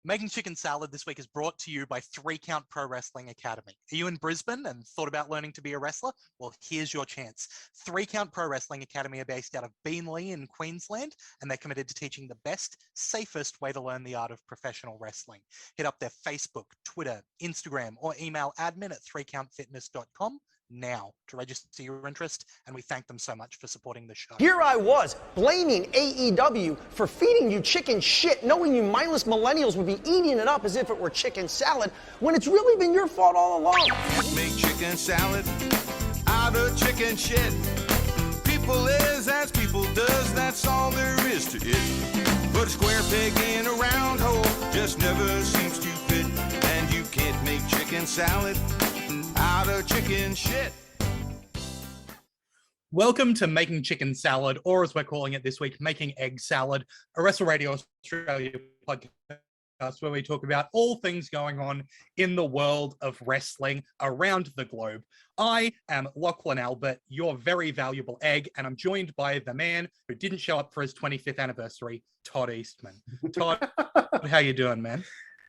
Making Chicken Salad this week is brought to you by 3 Count Pro Wrestling Academy. Are you in Brisbane and thought about learning to be a wrestler? Well, here's your chance. 3 Count Pro Wrestling Academy are based out of Beenleigh in Queensland, and they're committed to teaching the best, safest way to learn the art of professional wrestling. Hit up their Facebook, Twitter, Instagram, or email admin@3countfitness.com now to register your interest, and we thank them so much for supporting the show. Here I was, blaming AEW for feeding you chicken shit, knowing you mindless millennials would be eating it up as if it were chicken salad, when it's really been your fault all along. Make chicken salad out of chicken shit. People is as people does, that's all there is to it. Put a square peg in a round hole, just never seems to fit. And you can't make chicken salad out of chicken shit. Welcome to Making Chicken Salad, or as we're calling it this week, Making Egg Salad, a Wrestle Radio Australia podcast where we talk about all things going on in the world of wrestling around the globe. I am Lachlan Albert, your very valuable egg, and I'm joined by the man who didn't show up for his 25th anniversary, Todd Eastman. Todd, how you doing, man?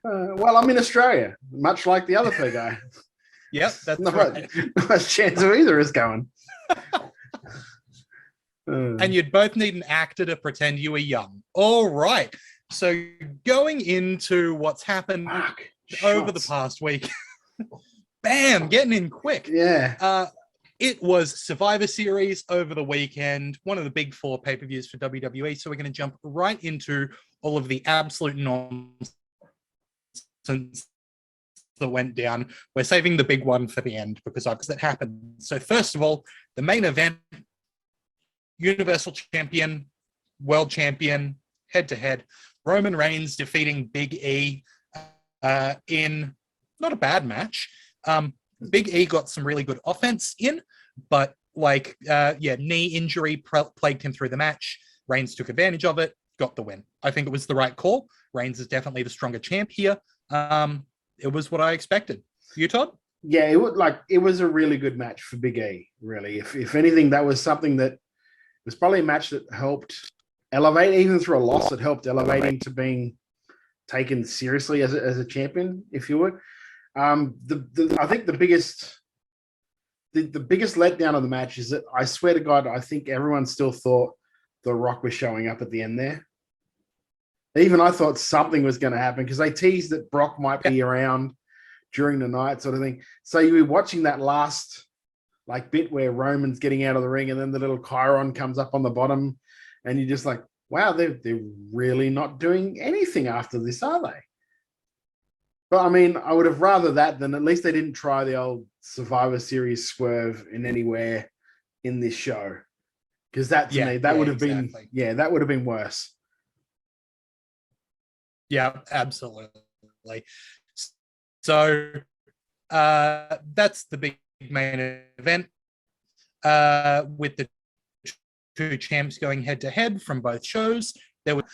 Well, I'm in Australia, much like the other two guys. Yep, that's not right. much chance of either is going. And you'd both need an actor to pretend you were young. All right. So going into what's happened over the past week, bam, getting in quick. Yeah. It was Survivor Series over the weekend, one of the big 4 pay-per-views for WWE. So we're going to jump right into all of the absolute nonsense that went down. We're saving the big one for the end because that happened. So first of all, the main event, Universal Champion, World Champion, head-to-head, Roman Reigns defeating Big E in not a bad match. Big E got some really good offense in, but knee injury plagued him through the match. Reigns took advantage of it, got the win. I think it was the right call. Reigns is definitely the stronger champ here. It was what I expected. You, Todd? Yeah, it was a really good match for Big E, really. If anything, that was something that was probably a match that helped elevate, even through a loss, it helped elevate him to being taken seriously as a champion, if you would. I think the biggest letdown of the match is that I swear to God, I think everyone still thought The Rock was showing up at the end there. Even I thought something was going to happen because they teased that Brock might be around during the night, sort of thing. So you were watching that last bit where Roman's getting out of the ring and then the little chyron comes up on the bottom and you're just like, wow, they're really not doing anything after this, are they? But I mean, I would have rather that than at least they didn't try the old Survivor Series swerve in anywhere in this show. Because that to me, that would have been worse. Yeah, absolutely. So that's the big main event with the 2 champs going head to head from both shows. There was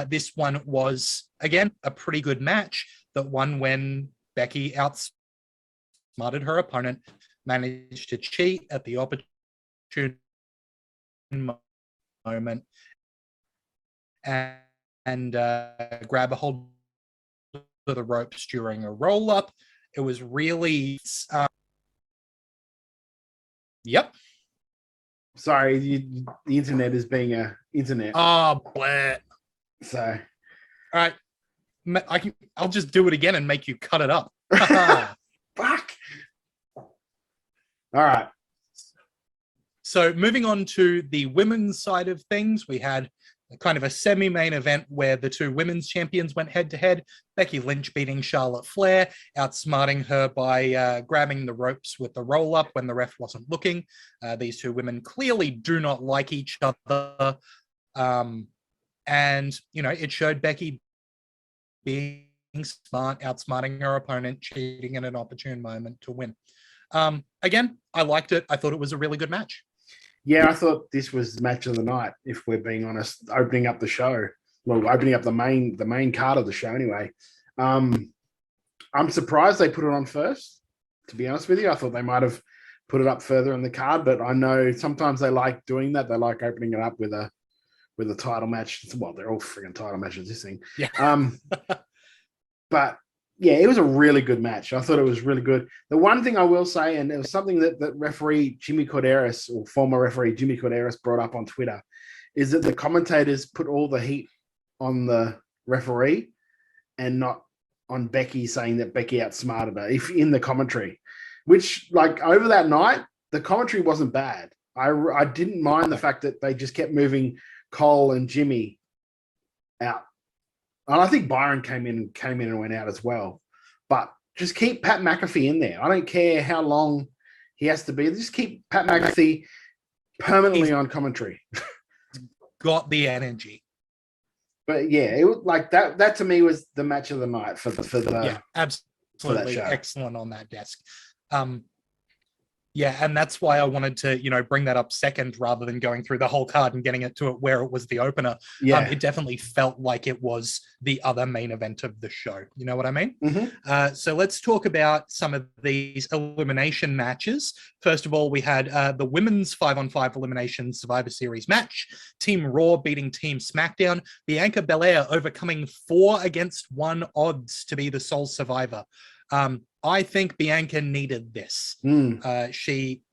this one was again a pretty good match. That one when Becky outsmarted her opponent, managed to cheat at the opportune moment and grab a hold of the ropes during a roll-up. It was really... Yep. Sorry, the internet is being a internet. Oh, blah. So... All right. I'll just do it again and make you cut it up. Fuck. All right. So moving on to the women's side of things, we had kind of a semi-main event where the 2 women's champions went head-to-head. Becky Lynch beating Charlotte Flair, outsmarting her by grabbing the ropes with the roll-up when the ref wasn't looking. These 2 women clearly do not like each other. And, it showed Becky being smart, outsmarting her opponent, cheating at an opportune moment to win. Again, I liked it. I thought it was a really good match. Yeah, I thought this was the match of the night, if we're being honest, opening up the show. Well, opening up the main card of the show anyway. I'm surprised they put it on first, to be honest with you. I thought they might have put it up further in the card, but I know sometimes they like doing that. They like opening it up with a title match. Well, they're all freaking title matches, this thing. Yeah. But yeah, it was a really good match. I thought it was really good. The one thing I will say, and it was something that referee Jimmy Corderas, or former referee Jimmy Corderas, brought up on Twitter, is that the commentators put all the heat on the referee and not on Becky, saying that Becky outsmarted her if in the commentary, which, like, over that night, the commentary wasn't bad. I didn't mind the fact that they just kept moving Cole and Jimmy out. And I think Byron came in and went out as well. But just keep Pat McAfee in there. I don't care how long he has to be. Just keep Pat McAfee permanently on commentary. Got the energy. But yeah, it was like that. That to me was the match of the night for the absolutely show. Excellent on that desk. Yeah, and that's why I wanted to, bring that up second rather than going through the whole card and getting it to it where it was the opener. Yeah, it definitely felt like it was the other main event of the show. You know what I mean? Mm-hmm. So let's talk about some of these elimination matches. First of all, we had the women's 5-on-5 elimination Survivor Series match. Team Raw beating Team SmackDown. Bianca Belair overcoming 4-against-1 odds to be the sole survivor. I think Bianca needed this. She,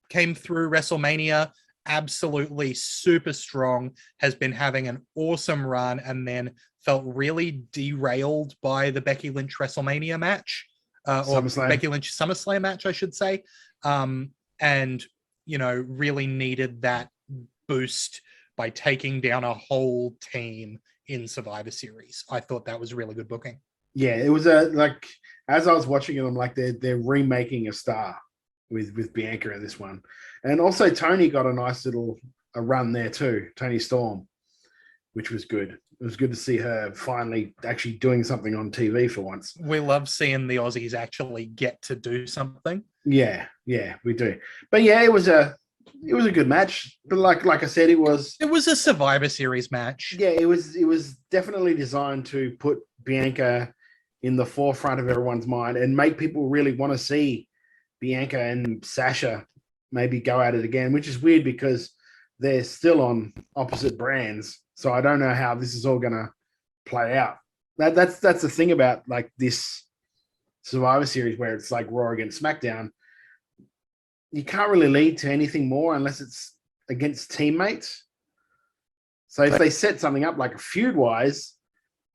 came through WrestleMania absolutely super strong, has been having an awesome run, and then felt really derailed by the Becky Lynch WrestleMania match, or Becky Lynch SummerSlam match, I should say. And, really needed that boost by taking down a whole team in Survivor Series. I thought that was really good booking. Yeah, it was as I was watching it, I'm like, they're remaking a star with Bianca in this one. And also Tony got a nice little run there too, Tony Storm, which was good. It was good to see her finally actually doing something on TV for once. We love seeing the Aussies actually get to do something. Yeah, we do. But yeah, it was a good match. But like I said, it was a Survivor Series match. Yeah, it was definitely designed to put Bianca in the forefront of everyone's mind and make people really want to see Bianca and Sasha maybe go at it again, which is weird because they're still on opposite brands. So I don't know how this is all going to play out. That's the thing about like this Survivor Series where it's like Raw against SmackDown. You can't really lead to anything more unless it's against teammates. So if they set something up like a feud-wise,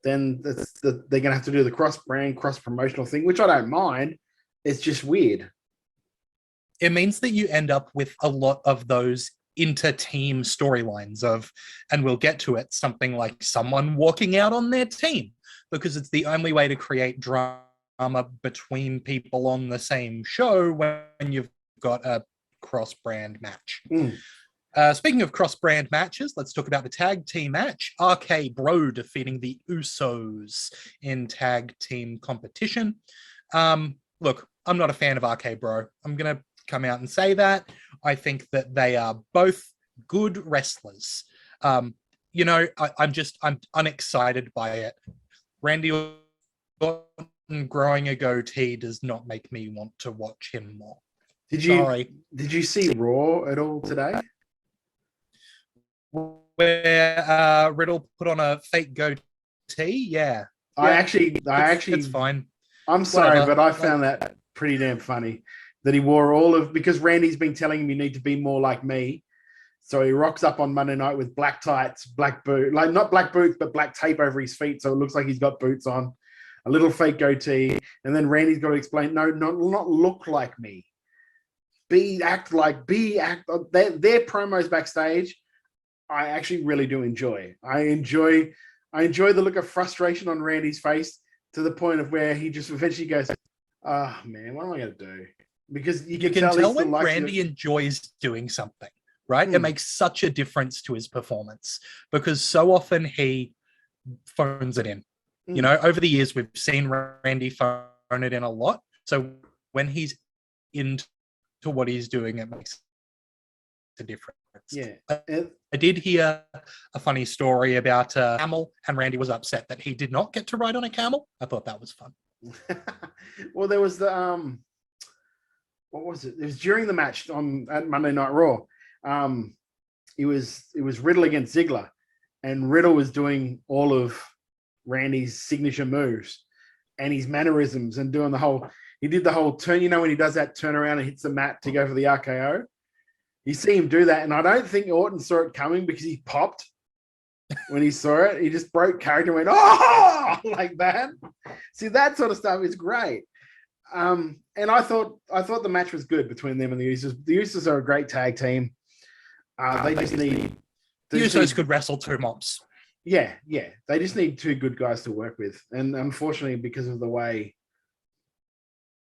then they're going to have to do the cross-brand, cross-promotional thing, which I don't mind. It's just weird. It means that you end up with a lot of those inter-team storylines and we'll get to it, something like someone walking out on their team, because it's the only way to create drama between people on the same show when you've got a cross-brand match. Speaking of cross-brand matches, let's talk about the tag team match. RK Bro defeating the Usos in tag team competition. Look, I'm not a fan of RK Bro. I'm going to come out and say that. I think that they are both good wrestlers. I'm unexcited by it. Randy Orton growing a goatee does not make me want to watch him more. Did you see Raw at all today? Where Riddle put on a fake goatee? Yeah. It's fine. I'm sorry, but I found that pretty damn funny that he wore because Randy's been telling him you need to be more like me. So he rocks up on Monday night with black tights, black boot, like not black boots, but black tape over his feet. So it looks like he's got boots on, a little fake goatee. And then Randy's got to explain, no, not look like me. Act. Their promos backstage, I actually really do enjoy. I enjoy the look of frustration on Randy's face to the point of where he just eventually goes, "Oh man, what am I going to do?" Because you can tell when Randy enjoys doing something, right? It makes such a difference to his performance because so often he phones it in. Over the years, we've seen Randy phone it in a lot. So when he's into what he's doing, it makes a difference. Yeah. I did hear a funny story about a camel, and Randy was upset that he did not get to ride on a camel. I thought that was fun. Well, there was the what was it? It was during the match at Monday Night Raw. It was Riddle against Ziggler, and Riddle was doing all of Randy's signature moves, and his mannerisms and doing he did the whole turn, when he does that turn around and hits the mat to go for the RKO. You see him do that, and I don't think Orton saw it coming because he popped when he saw it. He just broke character and went, oh, like that. See, that sort of stuff is great. And I thought the match was good between them and the Usos. The Usos are a great tag team. They just need... The Usos could wrestle two mops. Yeah. They just need two good guys to work with. And unfortunately, because of the way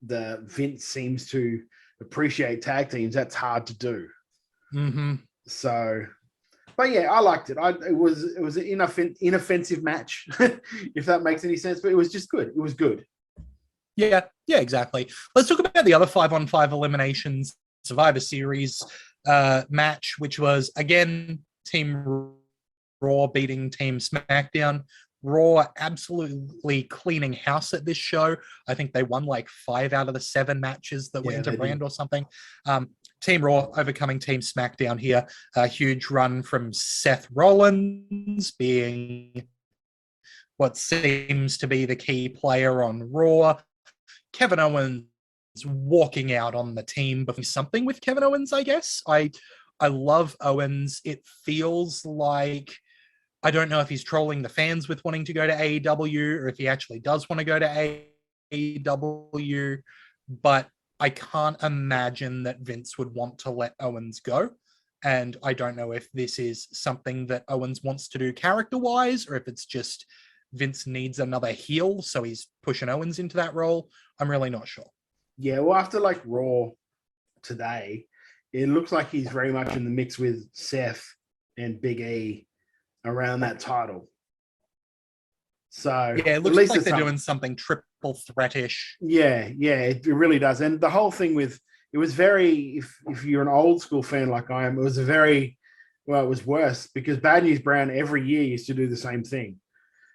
the Vince seems to appreciate tag teams, that's hard to do. Mm-hmm. So, but yeah, I liked it. It was an inoffensive match, if that makes any sense. But it was just good. It was good. Yeah, exactly. Let's talk about the other 5-on-5 eliminations Survivor Series match, which was again Team Raw beating Team SmackDown. Raw absolutely cleaning house at this show. I think they won like 5 out of the 7 matches that went into brand or something. Team Raw overcoming Team SmackDown here. A huge run from Seth Rollins being what seems to be the key player on Raw. Kevin Owens walking out on the team, but something with Kevin Owens, I guess. I love Owens. It feels like, I don't know if he's trolling the fans with wanting to go to AEW or if he actually does want to go to AEW, but I can't imagine that Vince would want to let Owens go. And I don't know if this is something that Owens wants to do character-wise or if it's just Vince needs another heel, so he's pushing Owens into that role. I'm really not sure. Yeah, well, after like Raw today, it looks like he's very much in the mix with Seth and Big E around that title. So yeah, it looks like they're doing something triple threat-ish. Yeah, it really does. And the whole thing with it was very, if you're an old school fan like I am, it was it was worse because Bad News Brown every year used to do the same thing.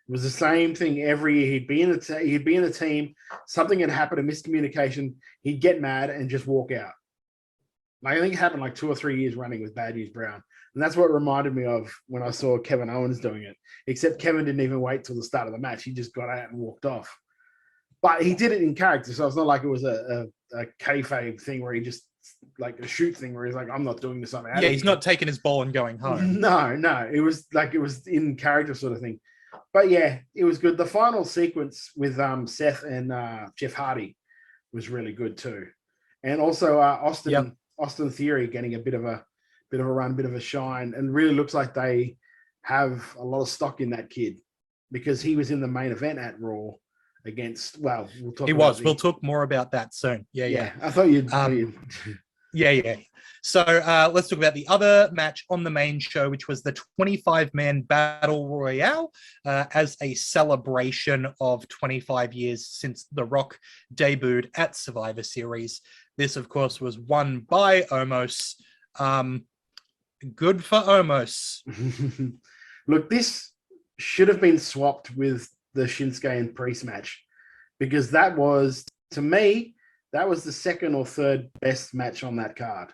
It was the same thing every year. He'd be in the team. Something had happened, a miscommunication. He'd get mad and just walk out. Like, I think it happened like 2 or 3 years running with Bad News Brown. And that's what reminded me of when I saw Kevin Owens doing it. Except Kevin didn't even wait till the start of the match. He just got out and walked off. But he did it in character, so it's not like it was a kayfabe thing where he just, like a shoot thing where he's like, I'm not doing this, I'm out. Yeah, he's not taking his ball and going home. No. It was in character sort of thing. But yeah, it was good. The final sequence with Seth and Jeff Hardy was really good too. And also Austin Theory getting a bit of a run, bit of a shine, and really looks like they have a lot of stock in that kid because he was in the main event at Raw against, well, we'll talk We'll talk more about that soon. Yeah. I thought you'd Yeah. So let's talk about the other match on the main show, which was the 25-man Battle Royale as a celebration of 25 years since The Rock debuted at Survivor Series. This, of course, was won by Omos. Good for Omos. Look, this should have been swapped with the Shinsuke and Priest match because that was, to me, that was the second or third best match on that card.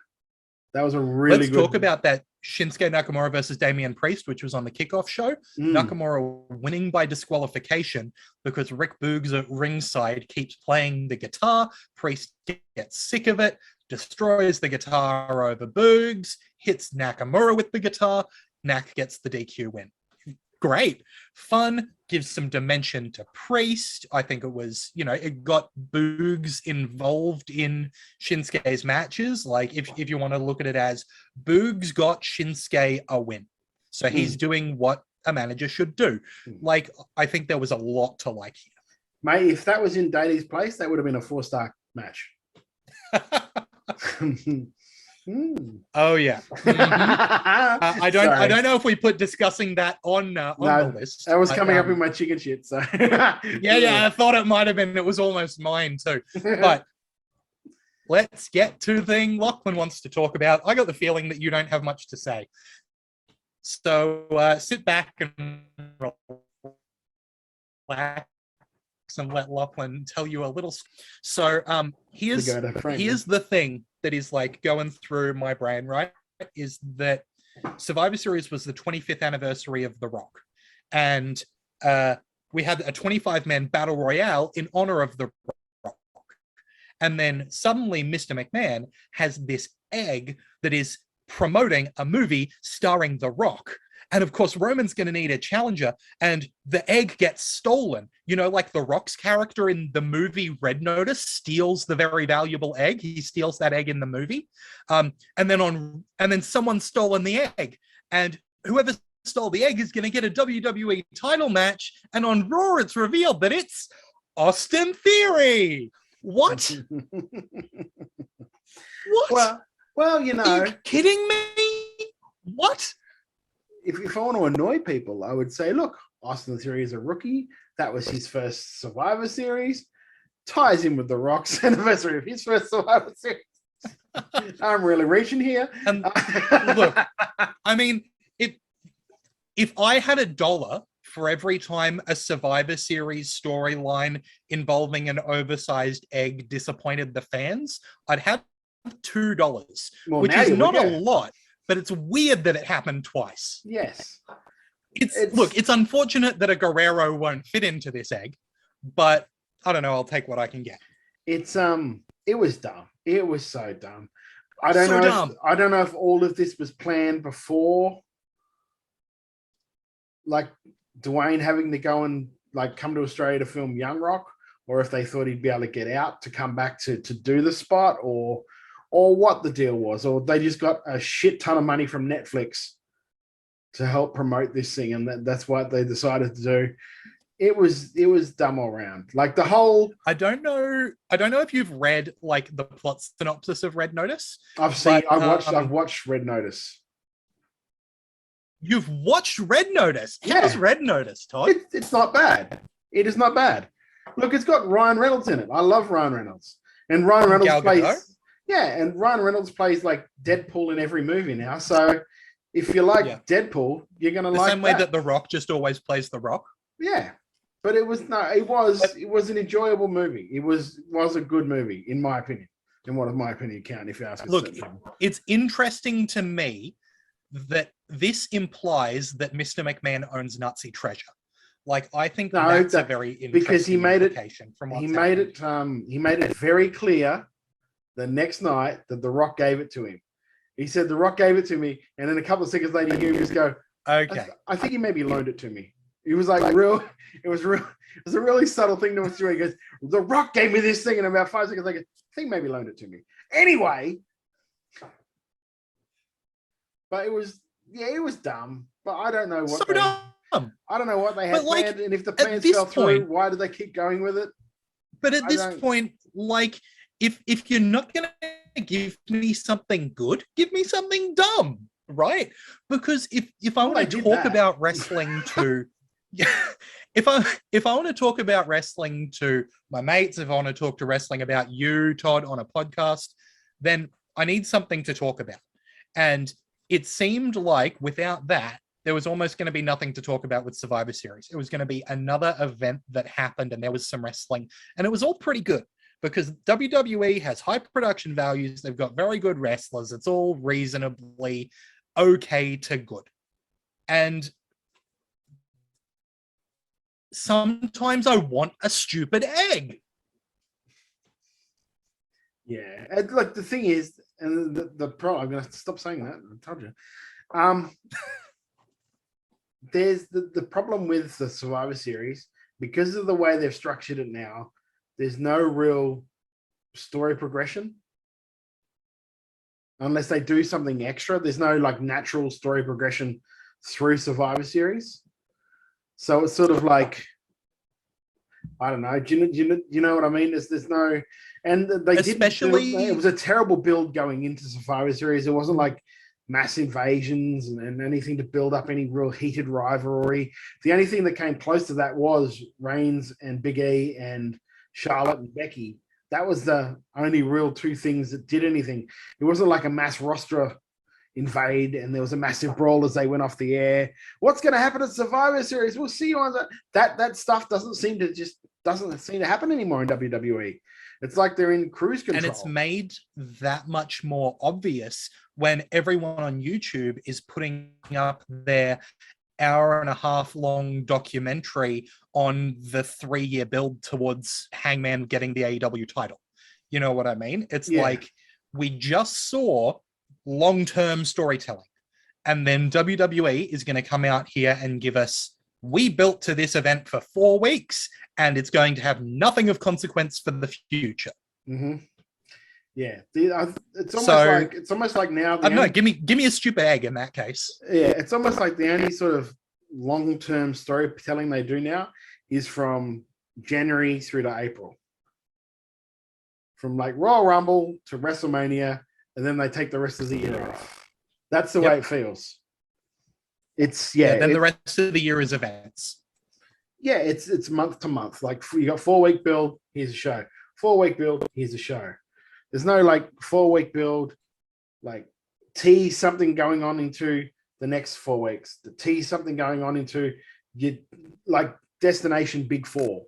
That was a really Let's good... talk about that Shinsuke Nakamura versus Damien Priest, which was on the kickoff show. Nakamura winning by disqualification because Rick Boogs at ringside keeps playing the guitar. Priest gets sick of it, destroys the guitar over Boogs, hits Nakamura with the guitar. Nak gets the DQ win. Great. Fun, gives some dimension to Priest. I think it was, it got Boogs involved in Shinsuke's matches. Like, if you want to look at it as Boogs got Shinsuke a win. So he's doing what a manager should do. Like, I think there was a lot to like here. Mate, if that was in Daily's place, that would have been a 4-star match. Oh yeah. I don't know if we put discussing that on the list. That was coming up in my chicken shit. So yeah, I thought it might have been. It was almost mine too. But let's get to the thing Lachlan wants to talk about. I got the feeling that you don't have much to say. So sit back and relax and let Lachlan tell you a little. So here's the thing that is like going through my brain, right? Is that Survivor Series was the 25th anniversary of The Rock. And we had a 25-man battle royale in honor of the Rock. And then suddenly Mr. McMahon has this egg that is promoting a movie starring The Rock. And of course, Roman's going to need a challenger, and the egg gets stolen. You know, like The Rock's character in the movie Red Notice steals the very valuable egg. He steals that egg in the movie. And then someone's stolen the egg. And whoever stole the egg is going to get a WWE title match. And on Raw, it's revealed that it's Austin Theory. What? What? Well, you know. Are you kidding me? What? If I want to annoy people, I would say, look, Austin Theory is a rookie. That was his first Survivor Series. Ties in with The Rock's anniversary of his first Survivor Series. I'm really reaching here. And look, I mean, if I had $1 for every time a Survivor Series storyline involving an oversized egg disappointed the fans, I'd have $2, which is not a lot. But it's weird that it happened twice. Yes. It's unfortunate that a Guerrero won't fit into this egg, but I don't know, I'll take what I can get. It was dumb. It was so dumb. I don't know if all of this was planned before, like Dwayne having to go and like come to Australia to film Young Rock, or if they thought he'd be able to get out to come back to do the spot, or what the deal was, or they just got a shit ton of money from Netflix to help promote this thing, and that's what they decided to do. It was dumb all around. Like the whole. I don't know if you've read like the plot synopsis of Red Notice. I've watched Red Notice. You've watched Red Notice? How's Red Notice, Todd? It's not bad. It is not bad. Look, it's got Ryan Reynolds in it. I love Ryan Reynolds, and Ryan Reynolds plays. Yeah, and Ryan Reynolds plays like Deadpool in every movie now. So if you like Deadpool, you're gonna like the same way that The Rock just always plays The Rock. Yeah, but it was an enjoyable movie. It was a good movie in my opinion. In what of my opinion count, if you ask. Look, it's interesting to me that this implies that Mr. McMahon owns Nazi treasure. Like, I think that's a very interesting because he made implication from what's he made it very clear the next night that The Rock gave it to him. He said, The Rock gave it to me. And then a couple of seconds later, you hear him just go, okay. I think he maybe loaned it to me. He was like, it was a really subtle thing to do. He goes, The Rock gave me this thing. And about 5 seconds later, I think maybe loaned it to me. Anyway. But it was dumb. But I don't know what dumb. I don't know what they had planned. And if the plans fell through, why did they keep going with it? But at this point, like, if you're not going to give me something good, give me something dumb, right? Because if I want to talk about wrestling to, if I want to talk about wrestling to my mates, if I want to talk to wrestling about you, Todd, on a podcast, then I need something to talk about. And it seemed like without that, there was almost going to be nothing to talk about with Survivor Series. It was going to be another event that happened and there was some wrestling, and it was all pretty good. Because WWE has high production values. They've got very good wrestlers. It's all reasonably okay to good. And sometimes I want a stupid egg. Yeah. And like the thing is, and the problem, I'm going to stop saying that. I told you. There's the problem with the Survivor Series, because of the way they've structured it now, there's no real story progression unless they do something extra. There's no like natural story progression through Survivor Series. So it's sort of like, I don't know. Do you know what I mean? There's no, and they especially it was a terrible build going into Survivor Series. It wasn't like mass invasions and anything to build up any real heated rivalry. The only thing that came close to that was Reigns and Big E and Charlotte and Becky. That was the only real two things that did anything. It wasn't like a mass roster invade and there was a massive brawl as they went off the air. What's going to happen at Survivor Series? We'll see you on that stuff doesn't seem to happen anymore in WWE. It's like they're in cruise control. And it's made that much more obvious when everyone on YouTube is putting up their hour and a half long documentary on the 3-year build towards Hangman getting the AEW title. You know what I mean? It's like we just saw long-term storytelling, and then WWE is going to come out here and give us, we built to this event for 4 weeks and it's going to have nothing of consequence for the future. Mm-hmm. Yeah, it's almost like now. I don't know. Give me a stupid egg in that case. Yeah, it's almost like the only sort of long-term storytelling they do now is from January through to April, from like Royal Rumble to WrestleMania, and then they take the rest of the year off. That's the way it feels. It's then the rest of the year is events. Yeah, it's month to month. Like you got 4-week build, here's a show. 4-week build, here's a show. There's no like 4-week build, like tease something going on into the next 4 weeks. The tease something going on into your like destination big 4.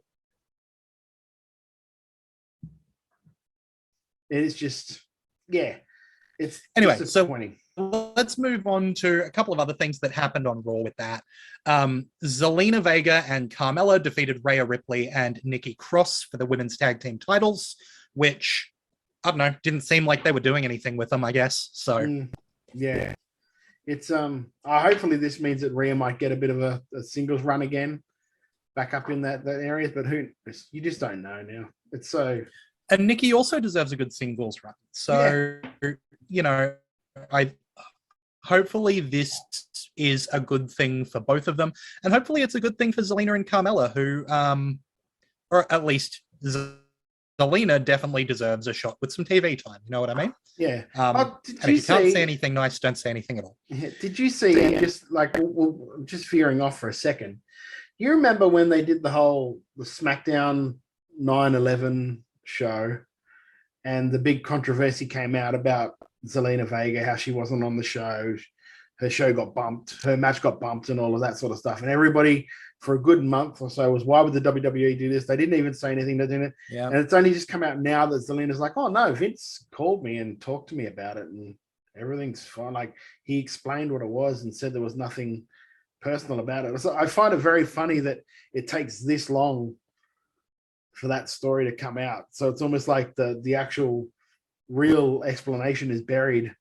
It is just it's anyway. Disappointing. So let's move on to a couple of other things that happened on Raw with that. Zelina Vega and Carmella defeated Rhea Ripley and Nikki Cross for the women's tag team titles, which, I don't know, didn't seem like they were doing anything with them, I guess. So it's hopefully this means that Rhea might get a bit of a singles run again, back up in that area, but you just don't know now. It's so. And Nikki also deserves a good singles run. So, you know, hopefully this is a good thing for both of them. And hopefully it's a good thing for Zelina and Carmella, who, or at least Zelina definitely deserves a shot with some TV time. You know what I mean? Yeah. And if you can't say anything nice, don't say anything at all. Did you see, and just like, just veering off for a second, you remember when they did the SmackDown 9/11 show, and the big controversy came out about Zelina Vega, how she wasn't on the show, her show got bumped, her match got bumped, and all of that sort of stuff. And everybody for a good month or so was, why would the WWE do this? They didn't even say anything to do it. Yeah. And it's only just come out now that Zelina's like, oh no, Vince called me and talked to me about it, and everything's fine. Like, he explained what it was and said there was nothing personal about it. So I find it very funny that it takes this long for that story to come out. So it's almost like the actual real explanation is buried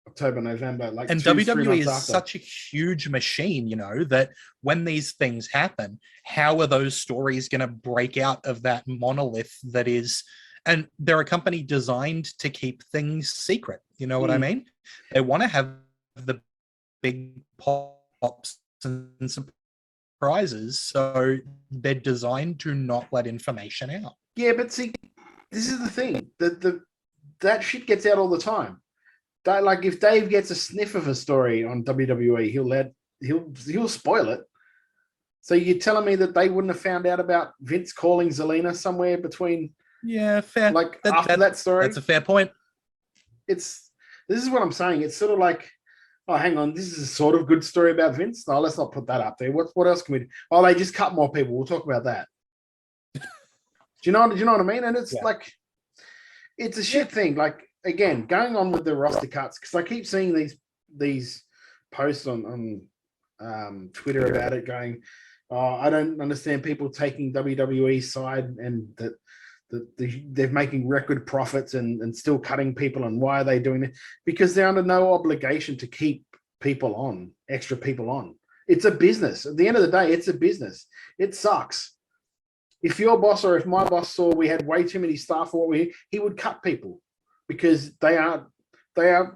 October, November. Like, and 2-3 WWE months is after. such a huge machine, you know, that when these things happen, how are those stories going to break out of that monolith that is, and they're a company designed to keep things secret. You know what I mean? They want to have the big pops and surprises, so they're designed to not let information out. Yeah, but see, this is the thing. That shit gets out all the time. Like, if Dave gets a sniff of a story on WWE, he'll spoil it. So you're telling me that they wouldn't have found out about Vince calling Zelina somewhere between? Yeah, fair. Like, after that story, that's a fair point. This is what I'm saying. It's sort of like, oh, hang on, this is a sort of good story about Vince. No, let's not put that up there. What else can we do? Oh, they just cut more people. We'll talk about that. Do you know what I mean? And it's like, it's a shit thing. Like, again, going on with the roster cuts, because I keep seeing these posts on Twitter about it, going, oh, I don't understand people taking WWE's side, and that they're making record profits and still cutting people, and why are they doing it? Because they're under no obligation to keep people on, extra people on. It's a business. At the end of the day, it's a business. It sucks. If your boss or if my boss saw we had way too many staff for he would cut people, because they are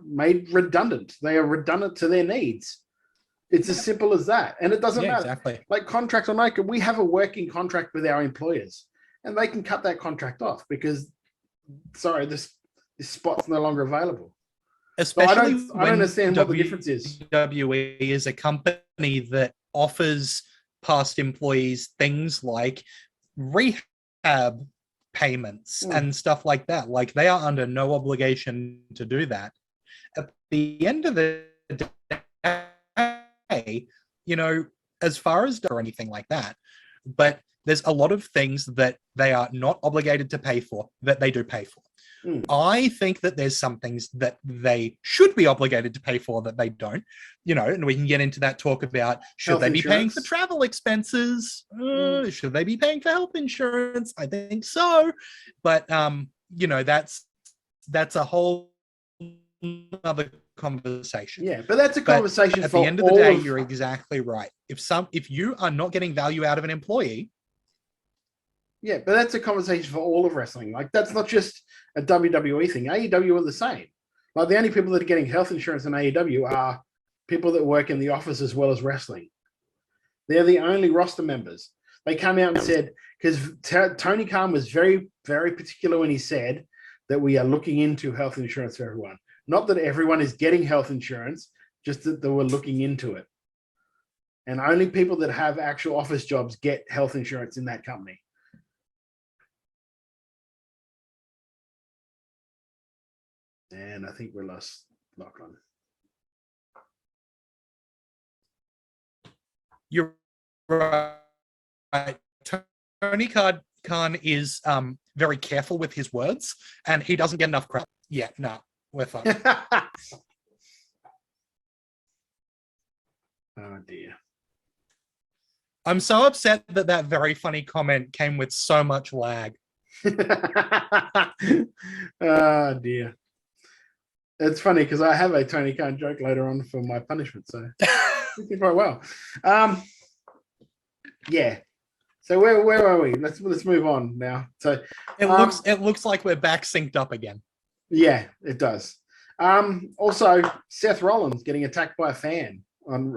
made redundant. They are redundant to their needs. It's as simple as that. And it doesn't matter. Exactly. Like, contract or not, we have a working contract with our employers, and they can cut that contract off because, sorry, this spot's no longer available. Especially so I don't understand what the difference is. WWE is a company that offers past employees things like rehab payments and stuff like that. Like, they are under no obligation to do that. At the end of the day, you know, as far as or anything like that, but there's a lot of things that they are not obligated to pay for that they do pay for. I think that there's some things that they should be obligated to pay for that they don't, and we can get into that talk about should Health they be paying for insurance. travel expenses? Should they be paying for health insurance? I think so. But, that's a whole other conversation. Yeah, but that's a conversation at for the end of the day, you're exactly right. If you are not getting value out of an employee, yeah, but that's a conversation for all of wrestling. Like, that's not just a WWE thing. AEW are the same. Like, the only people that are getting health insurance in AEW are people that work in the office as well as wrestling. They're the only roster members. They come out and said, because Tony Khan was very, very particular when he said that we are looking into health insurance for everyone. Not that everyone is getting health insurance, just that they were looking into it. And only people that have actual office jobs get health insurance in that company. And I think we lost Lachlan. you're right. Tony Khan is very careful with his words, and he doesn't get enough credit. Yeah, no, we're fine. Oh dear. I'm so upset that that very funny comment came with so much lag. Oh dear. It's funny because I have a Tony Khan joke later on for my punishment, so we did quite well. Yeah. So where are we? Let's move on now. So It looks like we're back synced up again. yeah, it does. Also, Seth Rollins getting attacked by a fan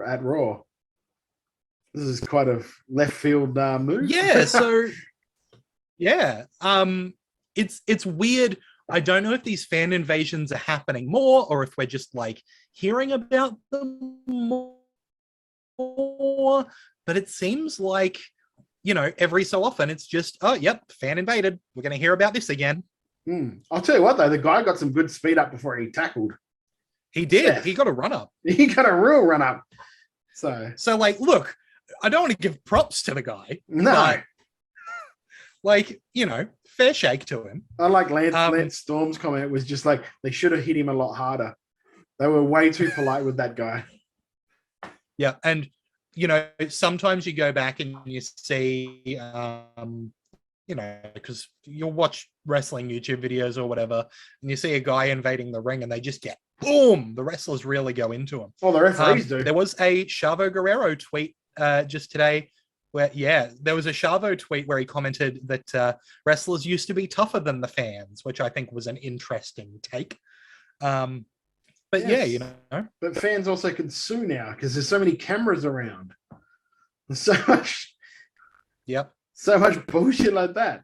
at Raw. This is quite a left field move. Yeah, so yeah. It's weird. I don't know if these fan invasions are happening more or if we're just like hearing about them more, but it seems like, every so often it's just, oh, yep, fan invaded. We're going to hear about this again. I'll tell you what, though, the guy got some good speed up before he tackled. He did. Yeah. He got a run up. He got a real run up. So like, look, I don't want to give props to the guy. no. But, like, fair shake to him. I like Lance Storm's comment was just like, they should have hit him a lot harder. They were way too polite with that guy. Yeah, and sometimes you go back and you see, because you'll watch wrestling YouTube videos or whatever, and you see a guy invading the ring and they just get boom. The wrestlers really go into him. Oh, the referees do. There was a Chavo Guerrero tweet just today where, there was a Chavo tweet where he commented that wrestlers used to be tougher than the fans, which I think was an interesting take. But yes. But fans also can sue now because there's so many cameras around. There's so much. Yep. So much bullshit like that.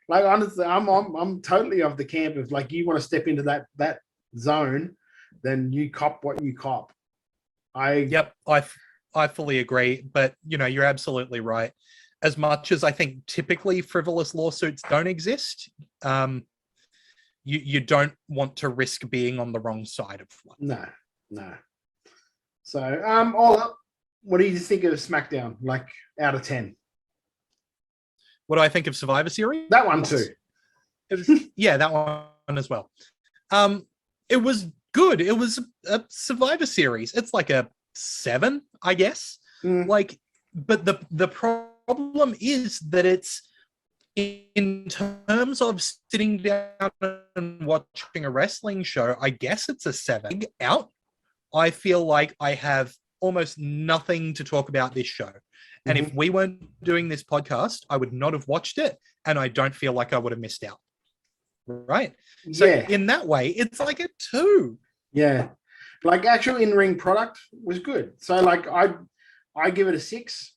Like, honestly, I'm totally of the camp of, like, you want to step into that zone, then you cop what you cop. I fully agree, but you're absolutely right. As much as I think typically frivolous lawsuits don't exist, you don't want to risk being on the wrong side of one. No. So, all up, what do you think of SmackDown? Like, out of 10? What do I think of Survivor Series? That one too. That one as well. It was good. It was a Survivor Series. It's like a 7, I guess. But the problem is that it's, in terms of sitting down and watching a wrestling show, I guess it's a 7. Out, I feel like I have almost nothing to talk about this show. And if we weren't doing this podcast, I would not have watched it. And I don't feel like I would have missed out. Right? So in that way, it's like a 2. Yeah. Like, actual in-ring product was good. So, like, I give it a 6.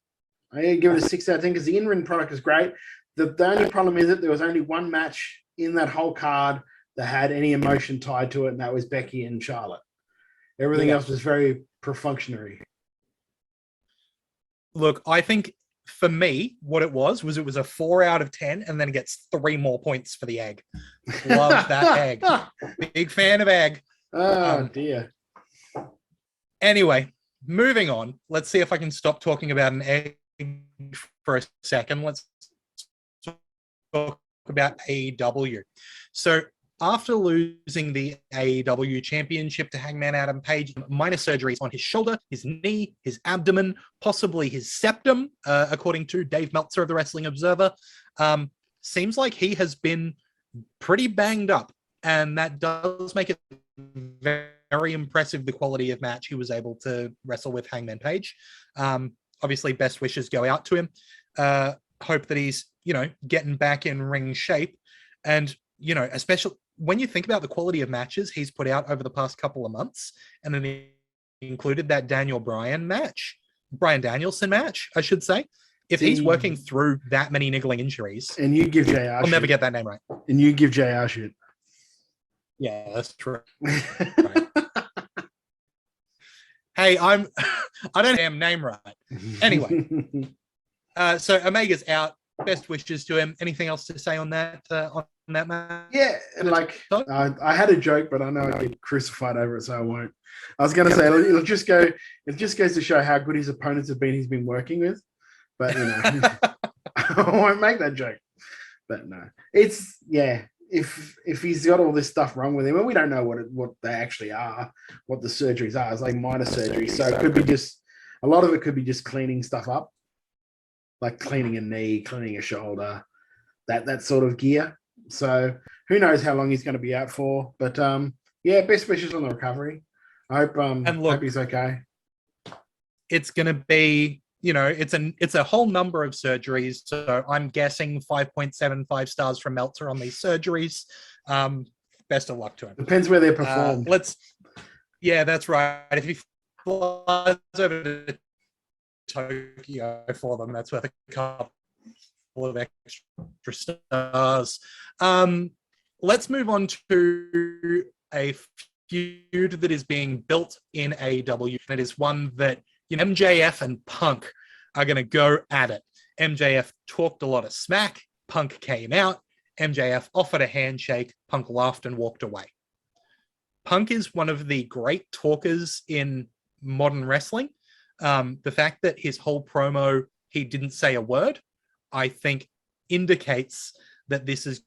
I give it a 6 out of 10 because the in-ring product is great. The only problem is that there was only one match in that whole card that had any emotion tied to it, and that was Becky and Charlotte. Everything else was very perfunctory. Look, I think for me, what it was a 4 out of 10, and then it gets 3 more points for the egg. Love that egg. Big fan of egg. Oh, dear. Anyway, moving on. Let's see if I can stop talking about an egg for a second. Let's talk about AEW. So after losing the AEW championship to Hangman Adam Page, minor surgeries on his shoulder, his knee, his abdomen, possibly his septum, according to Dave Meltzer of the Wrestling Observer. Seems like he has been pretty banged up, and that does make it very impressive, the quality of match he was able to wrestle with Hangman Page. Obviously, best wishes go out to him. Hope that he's, getting back in ring shape. And, especially when you think about the quality of matches he's put out over the past couple of months, and then he included that Bryan Danielson match, I should say. If he's working through that many niggling injuries, and you give JR, I'll never get that name right. And you give JR shit. Yeah, that's true. Right. Hey, I don't have name right. Anyway, so Omega's out. Best wishes to him. Anything else to say on that match? Yeah, and I had a joke, but I know I get crucified over it, so I won't. I was going to say it just goes to show how good his opponents have been. He's been working with, but I won't make that joke. But no, it's If he's got all this stuff wrong with him, and we don't know what they actually are, what the surgeries are, it's like minor surgery. So it could be just a lot of it could be just cleaning stuff up, like cleaning a knee, cleaning a shoulder, that sort of gear. So who knows how long he's going to be out for? But best wishes on the recovery. I hope hope he's okay. It's going to be, it's a whole number of surgeries. So I'm guessing 5.75 stars from Meltzer on these surgeries. Best of luck to him. Depends where they're performed. That's right. If he flies over to Tokyo for them, that's worth a couple of extra stars. Let's move on to a feud that is being built in AEW. It is one that MJF and Punk are going to go at it. MJF talked a lot of smack. Punk came out. MJF offered a handshake. Punk laughed and walked away. Punk is one of the great talkers in modern wrestling. The fact that his whole promo, he didn't say a word, I think indicates that this is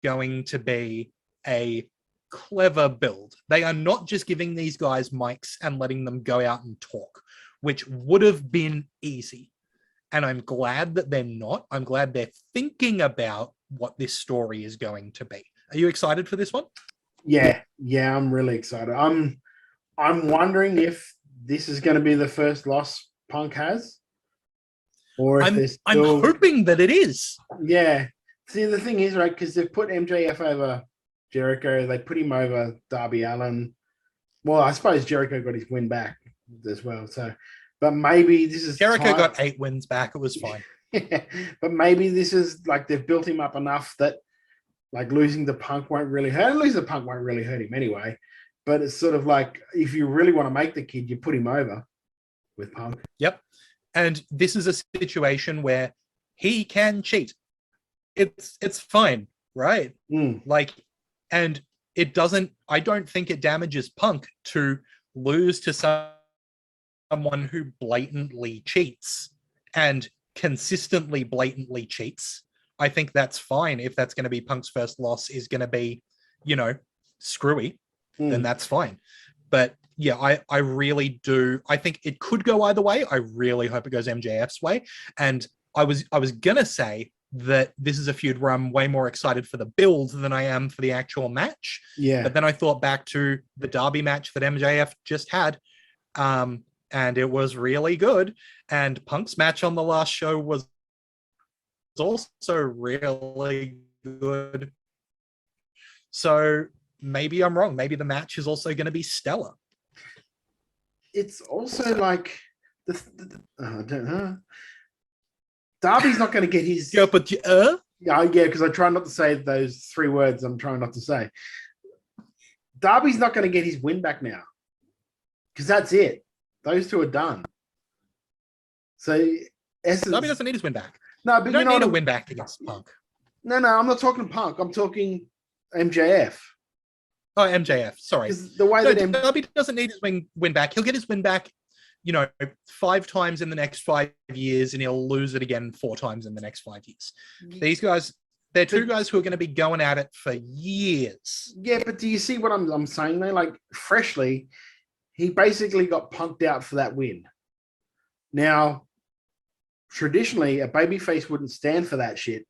going to be a clever build. They are not just giving these guys mics and letting them go out and talk, which would have been easy. And I'm glad that they're not. I'm glad they're thinking about what this story is going to be. Are you excited for this one? Yeah, I'm really excited. I'm wondering if this is going to be the first loss Punk has. Or if I'm hoping that it is. Yeah. See, the thing is, right, because they've put MJF over Jericho, they put him over Darby Allin. Well, I suppose Jericho got his win back as well. So, but maybe this is Jericho got 8 wins back. It was fine. Yeah, but maybe this is like they've built him up enough that like losing the Punk won't really hurt. Losing the Punk won't really hurt him anyway. But it's sort of like if you really want to make the kid, you put him over with Punk. Yep. And this is a situation where he can cheat. It's fine, right? Like, and it doesn't. I don't think it damages Punk to lose to someone who blatantly cheats and consistently blatantly cheats. I think that's fine. If that's going to be Punk's first loss is going to be, screwy, then that's fine. But yeah, I really do. I think it could go either way. I really hope it goes MJF's way. And I was going to say that this is a feud where I'm way more excited for the build than I am for the actual match. Yeah. But then I thought back to the Derby match that MJF just had. And it was really good. And Punk's match on the last show was also really good. So maybe I'm wrong. Maybe the match is also going to be stellar. It's also like I don't know. Darby's not going to get his. Yeah, but yeah, because I try not to say those 3 words. I'm trying not to say. Darby's not going to get his win back now, because that's it. Those 2 are done. So Darby doesn't need his win back. No, but you don't need a win back against Punk. No, I'm not talking Punk. I'm talking MJF. Oh, MJF. Sorry. The way that Darby doesn't need his win back. He'll get his win back, 5 times in the next 5 years, and he'll lose it again 4 times in the next 5 years. These guys, They're two guys who are going to be going at it for years. Yeah, but do you see what I'm saying though? Like Freshly, he basically got punked out for that win. Now, traditionally, a babyface wouldn't stand for that shit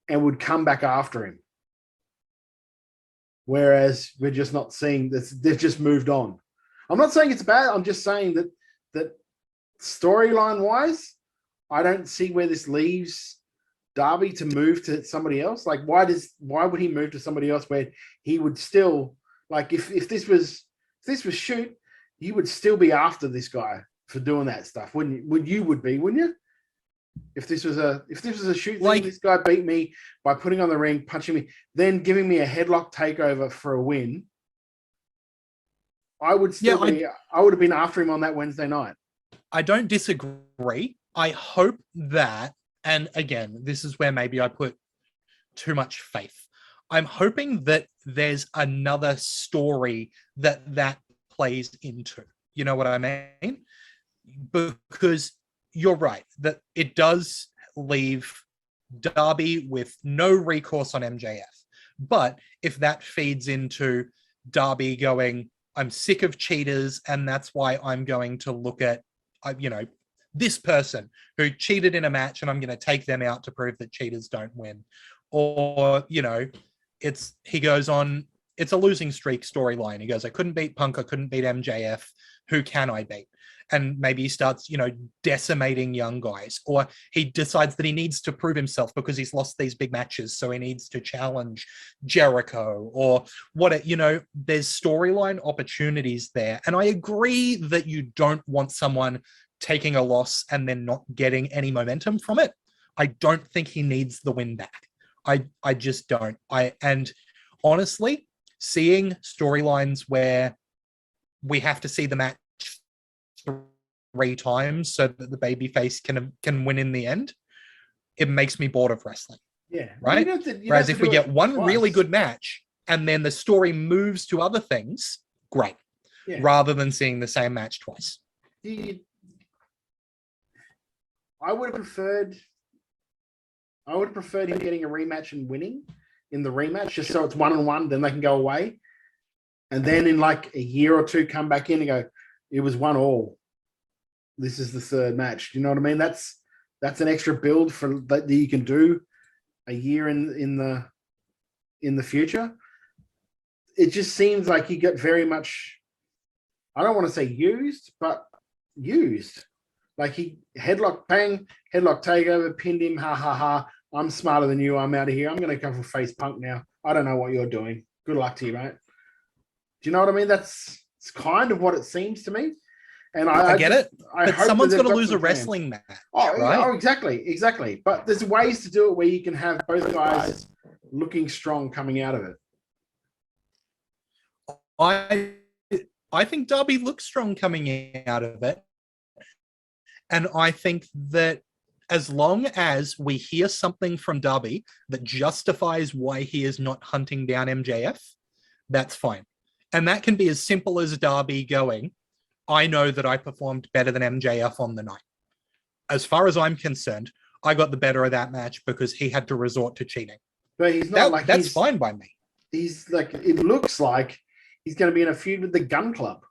and would come back after him. Whereas we're just not seeing this, they've just moved on. I'm not saying it's bad. I'm just saying that storyline wise, I don't see where this leaves Darby to move to somebody else. Like, why would he move to somebody else where he would still, like, if this was shoot, you would still be after this guy for doing that stuff, wouldn't you? Wouldn't you? If this was a shoot, like, this guy beat me by putting on the ring, punching me, then giving me a headlock takeover for a win, I would still I would have been after him on that Wednesday night. I don't disagree. I hope that, and again, this is where maybe I put too much faith. I'm hoping that there's another story that plays into. You know what I mean? Because you're right, that it does leave Darby with no recourse on MJF. But if that feeds into Darby going, I'm sick of cheaters, and that's why I'm going to look at, this person who cheated in a match, and I'm going to take them out to prove that cheaters don't win. Or, he goes on, it's a losing streak storyline. He goes, I couldn't beat Punk, I couldn't beat MJF. Who can I beat? And maybe he starts, decimating young guys, or he decides that he needs to prove himself because he's lost these big matches. So he needs to challenge Jericho or there's storyline opportunities there. And I agree that you don't want someone taking a loss and then not getting any momentum from it. I don't think he needs the win back. I just don't. And honestly, seeing storylines where we have to see the match 3 times so that the babyface can win in the end, it makes me bored of wrestling. Yeah. Right? Whereas if we get one really good match and then the story moves to other things, great. Yeah. Rather than seeing the same match twice. I would have preferred him getting a rematch and winning in the rematch, just so it's 1-on-1, then they can go away. And then in like a year or two, come back in and go, it was 1-1. This is the third match. Do you know what I mean? That's an extra build for that you can do a year in the future. It just seems like he got very much, I don't want to say used, but used. Like he headlock bang, headlock takeover, pinned him, ha ha ha. I'm smarter than you. I'm out of here. I'm going to come for face Punk now. I don't know what you're doing. Good luck to you, mate. Do you know what I mean? It's kind of what it seems to me. And I get it. But someone's got to lose a wrestling match. Right? Oh, exactly. But there's ways to do it where you can have both guys looking strong coming out of it. I think Darby looks strong coming out of it. And I think that as long as we hear something from Darby that justifies why he is not hunting down MJF, that's fine. And that can be as simple as Darby going, I know that I performed better than MJF on the night. As far as I'm concerned, I got the better of that match because he had to resort to cheating. But he's not that's fine by me. He's like, it looks like he's going to be in a feud with the Gun Club.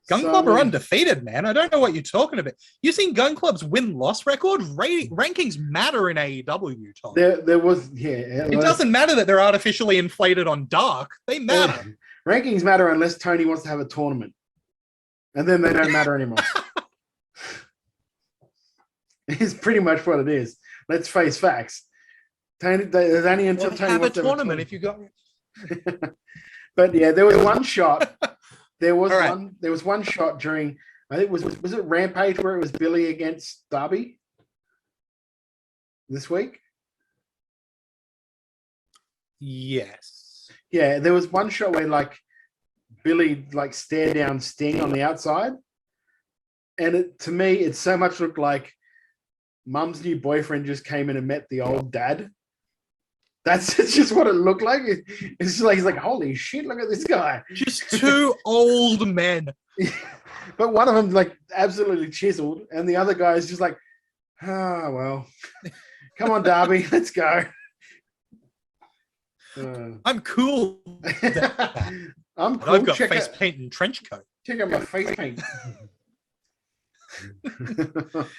Gun Club are undefeated, man. I don't know what you're talking about. You seen Gun Club's win-loss record? Rankings matter in AEW, Tom. There was, It doesn't matter that they're artificially inflated on Dark. They matter. Rankings matter unless Tony wants to have a tournament. And then they don't matter anymore. It's pretty much what it is. Let's face facts. Tony, there's only until Tony wants to have a tournament if you got. But yeah, there was one shot. There was one shot during, I think was it Rampage where it was Billy against Darby this week? Yes. Yeah, there was one shot where like Billy like stared down Sting on the outside. And to me, it so much looked like Mum's new boyfriend just came in and met the old dad. It's just what it looked like. It's just like, he's like, holy shit, look at this guy. Just 2 old men. But one of them like absolutely chiseled, and the other guy is just like, Ah, well. Come on, Darby. Let's go. I'm cool. I'm cool. I've got face paint and trench coat. Check out my face paint.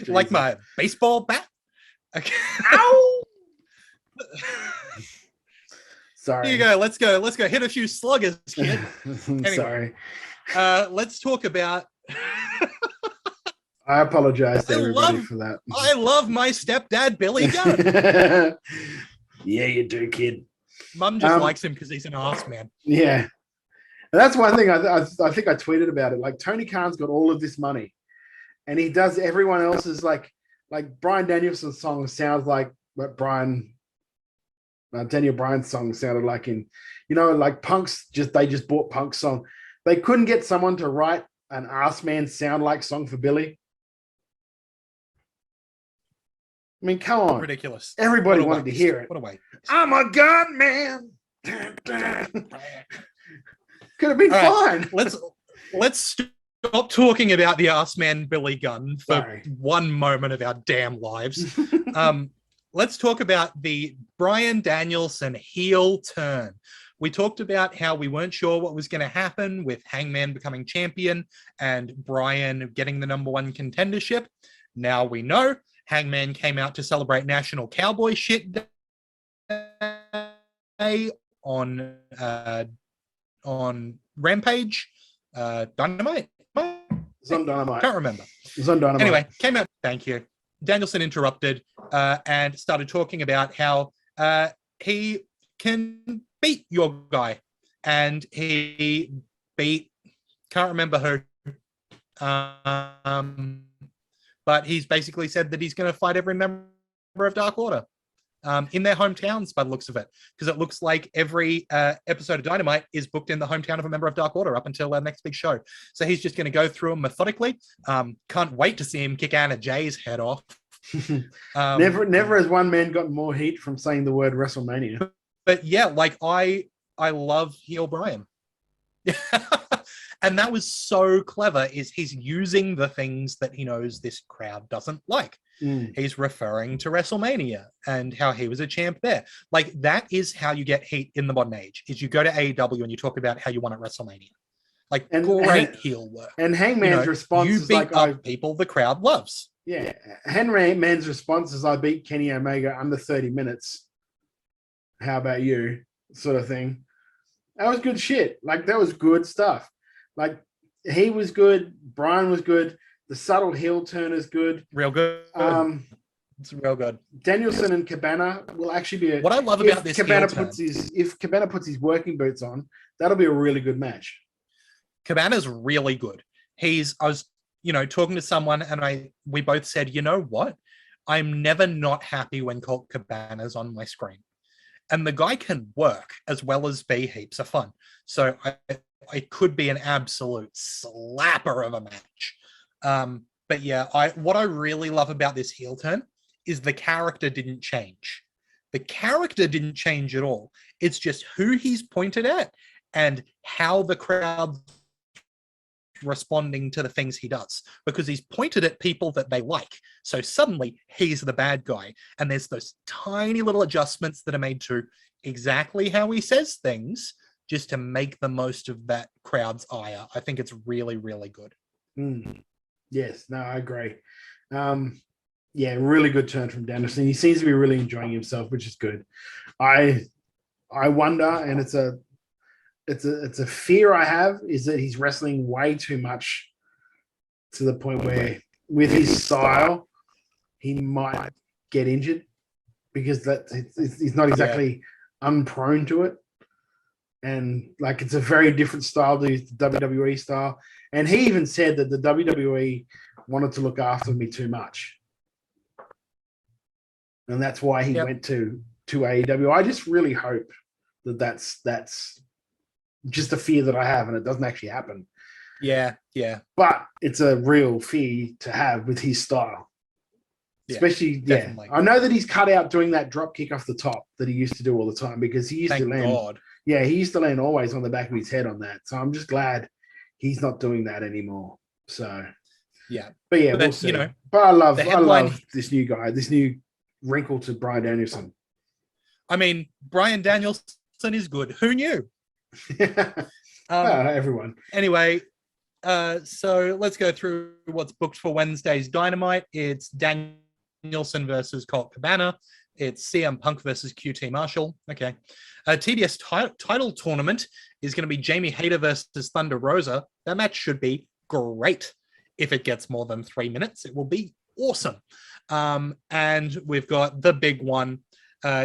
Like my baseball bat. Okay. Ow! Sorry. Here you go. Let's go. Let's go hit a few sluggers, kid. Anyway, Sorry. Let's talk about. I apologize to everybody for that. I love my stepdad, Billy Gunn. Yeah, you do, kid. Mum just likes him because he's an ass man. Yeah. And that's one thing I think I tweeted about it. Like, Tony Khan's got all of this money and he does everyone else's, like Bryan Danielson's song sounds like what Daniel Bryan's song sounded like in, like Punk's they just bought Punk's song. They couldn't get someone to write an ass man sound like song for Billy. I mean, come on. Ridiculous. Everybody wanted to hear it. What a waste. I'm a gun man. Could have been fine. Let's stop talking about the ass man Billy Gunn for Sorry. one moment of our damn lives. Let's talk about the Bryan Danielson heel turn. We talked about how we weren't sure what was going to happen with Hangman becoming champion and Bryan getting the #1 contendership. Now we know. Hangman came out to celebrate National Cowboy Shit Day on Rampage, Dynamite. It's on Dynamite. Can't remember. It's on Dynamite. Anyway, came out. Thank you. Danielson interrupted and started talking about how he can beat your guy, and he beat. Can't remember who. But he's basically said that he's going to fight every member of Dark Order in their hometowns by the looks of it. Because it looks like every episode of Dynamite is booked in the hometown of a member of Dark Order up until our next big show. So he's just going to go through them methodically. Can't wait to see him kick Anna Jay's head off. Never has one man gotten more heat from saying the word WrestleMania. But yeah, like I love heel Bryan. And that was so clever, is he's using the things that he knows this crowd doesn't like. He's referring to WrestleMania and how he was a champ there. Like, that is how you get heat in the modern age, is you go to AEW and you talk about how you won at WrestleMania. Like, great heel work. And Hangman's response is like, people the crowd loves. Yeah. Hangman's response is, I beat Kenny Omega under 30 minutes. How about you? Sort of thing. That was good shit. Like, that was good stuff. Like, he was good. Bryan was good. The subtle heel turn is good. Real good. It's real good. Danielson and Cabana will actually be what I love about this Cabana heel puts if Cabana puts his working boots on, that'll be a really good match. Cabana's really good. I was talking to someone and we both said, you know what? I'm never not happy when Colt Cabana's on my screen. And the guy can work as well as be heaps of fun. So it could be an absolute slapper of a match. But yeah, what I really love about this heel turn is the character didn't change. The character didn't change at all. It's just who he's pointed at and how the crowd's responding to the things he does, because he's pointed at people that they like. So suddenly he's the bad guy. And there's those tiny little adjustments that are made to exactly how he says things, just to make the most of that crowd's ire. I think it's really, really good. Yes, no, I agree. Yeah, really good turn from Danielson. He seems to be really enjoying himself, which is good. I wonder, and it's a fear I have, is that he's wrestling way too much to the point where, with his style, he might get injured, because he's not exactly unprone to it. And like, it's a very different style to the WWE style. And he even said that the WWE wanted to look after me too much. And that's why he went to AEW. I just really hope that that's just a fear that I have, and it doesn't actually happen. Yeah. But it's a real fear to have with his style. Especially, definitely. I know that he's cut out doing that drop kick off the top that he used to do all the time, because he used to land. God. Yeah, he used to land always on the back of his head on that. So I'm just glad he's not doing that anymore. So Yeah. But yeah, But we'll that, see. you know, but I love the headline- this new guy, this new wrinkle to Bryan Danielson. I mean, Bryan Danielson is good. Who knew? Everyone. Anyway, so let's go through what's booked for Wednesday's Dynamite. It's Danielson versus Colt Cabana. It's CM Punk versus QT Marshall. Okay. TBS title tournament is going to be Jamie Hayter versus Thunder Rosa. That match should be great. If it gets more than 3 minutes, it will be awesome. And we've got the big one.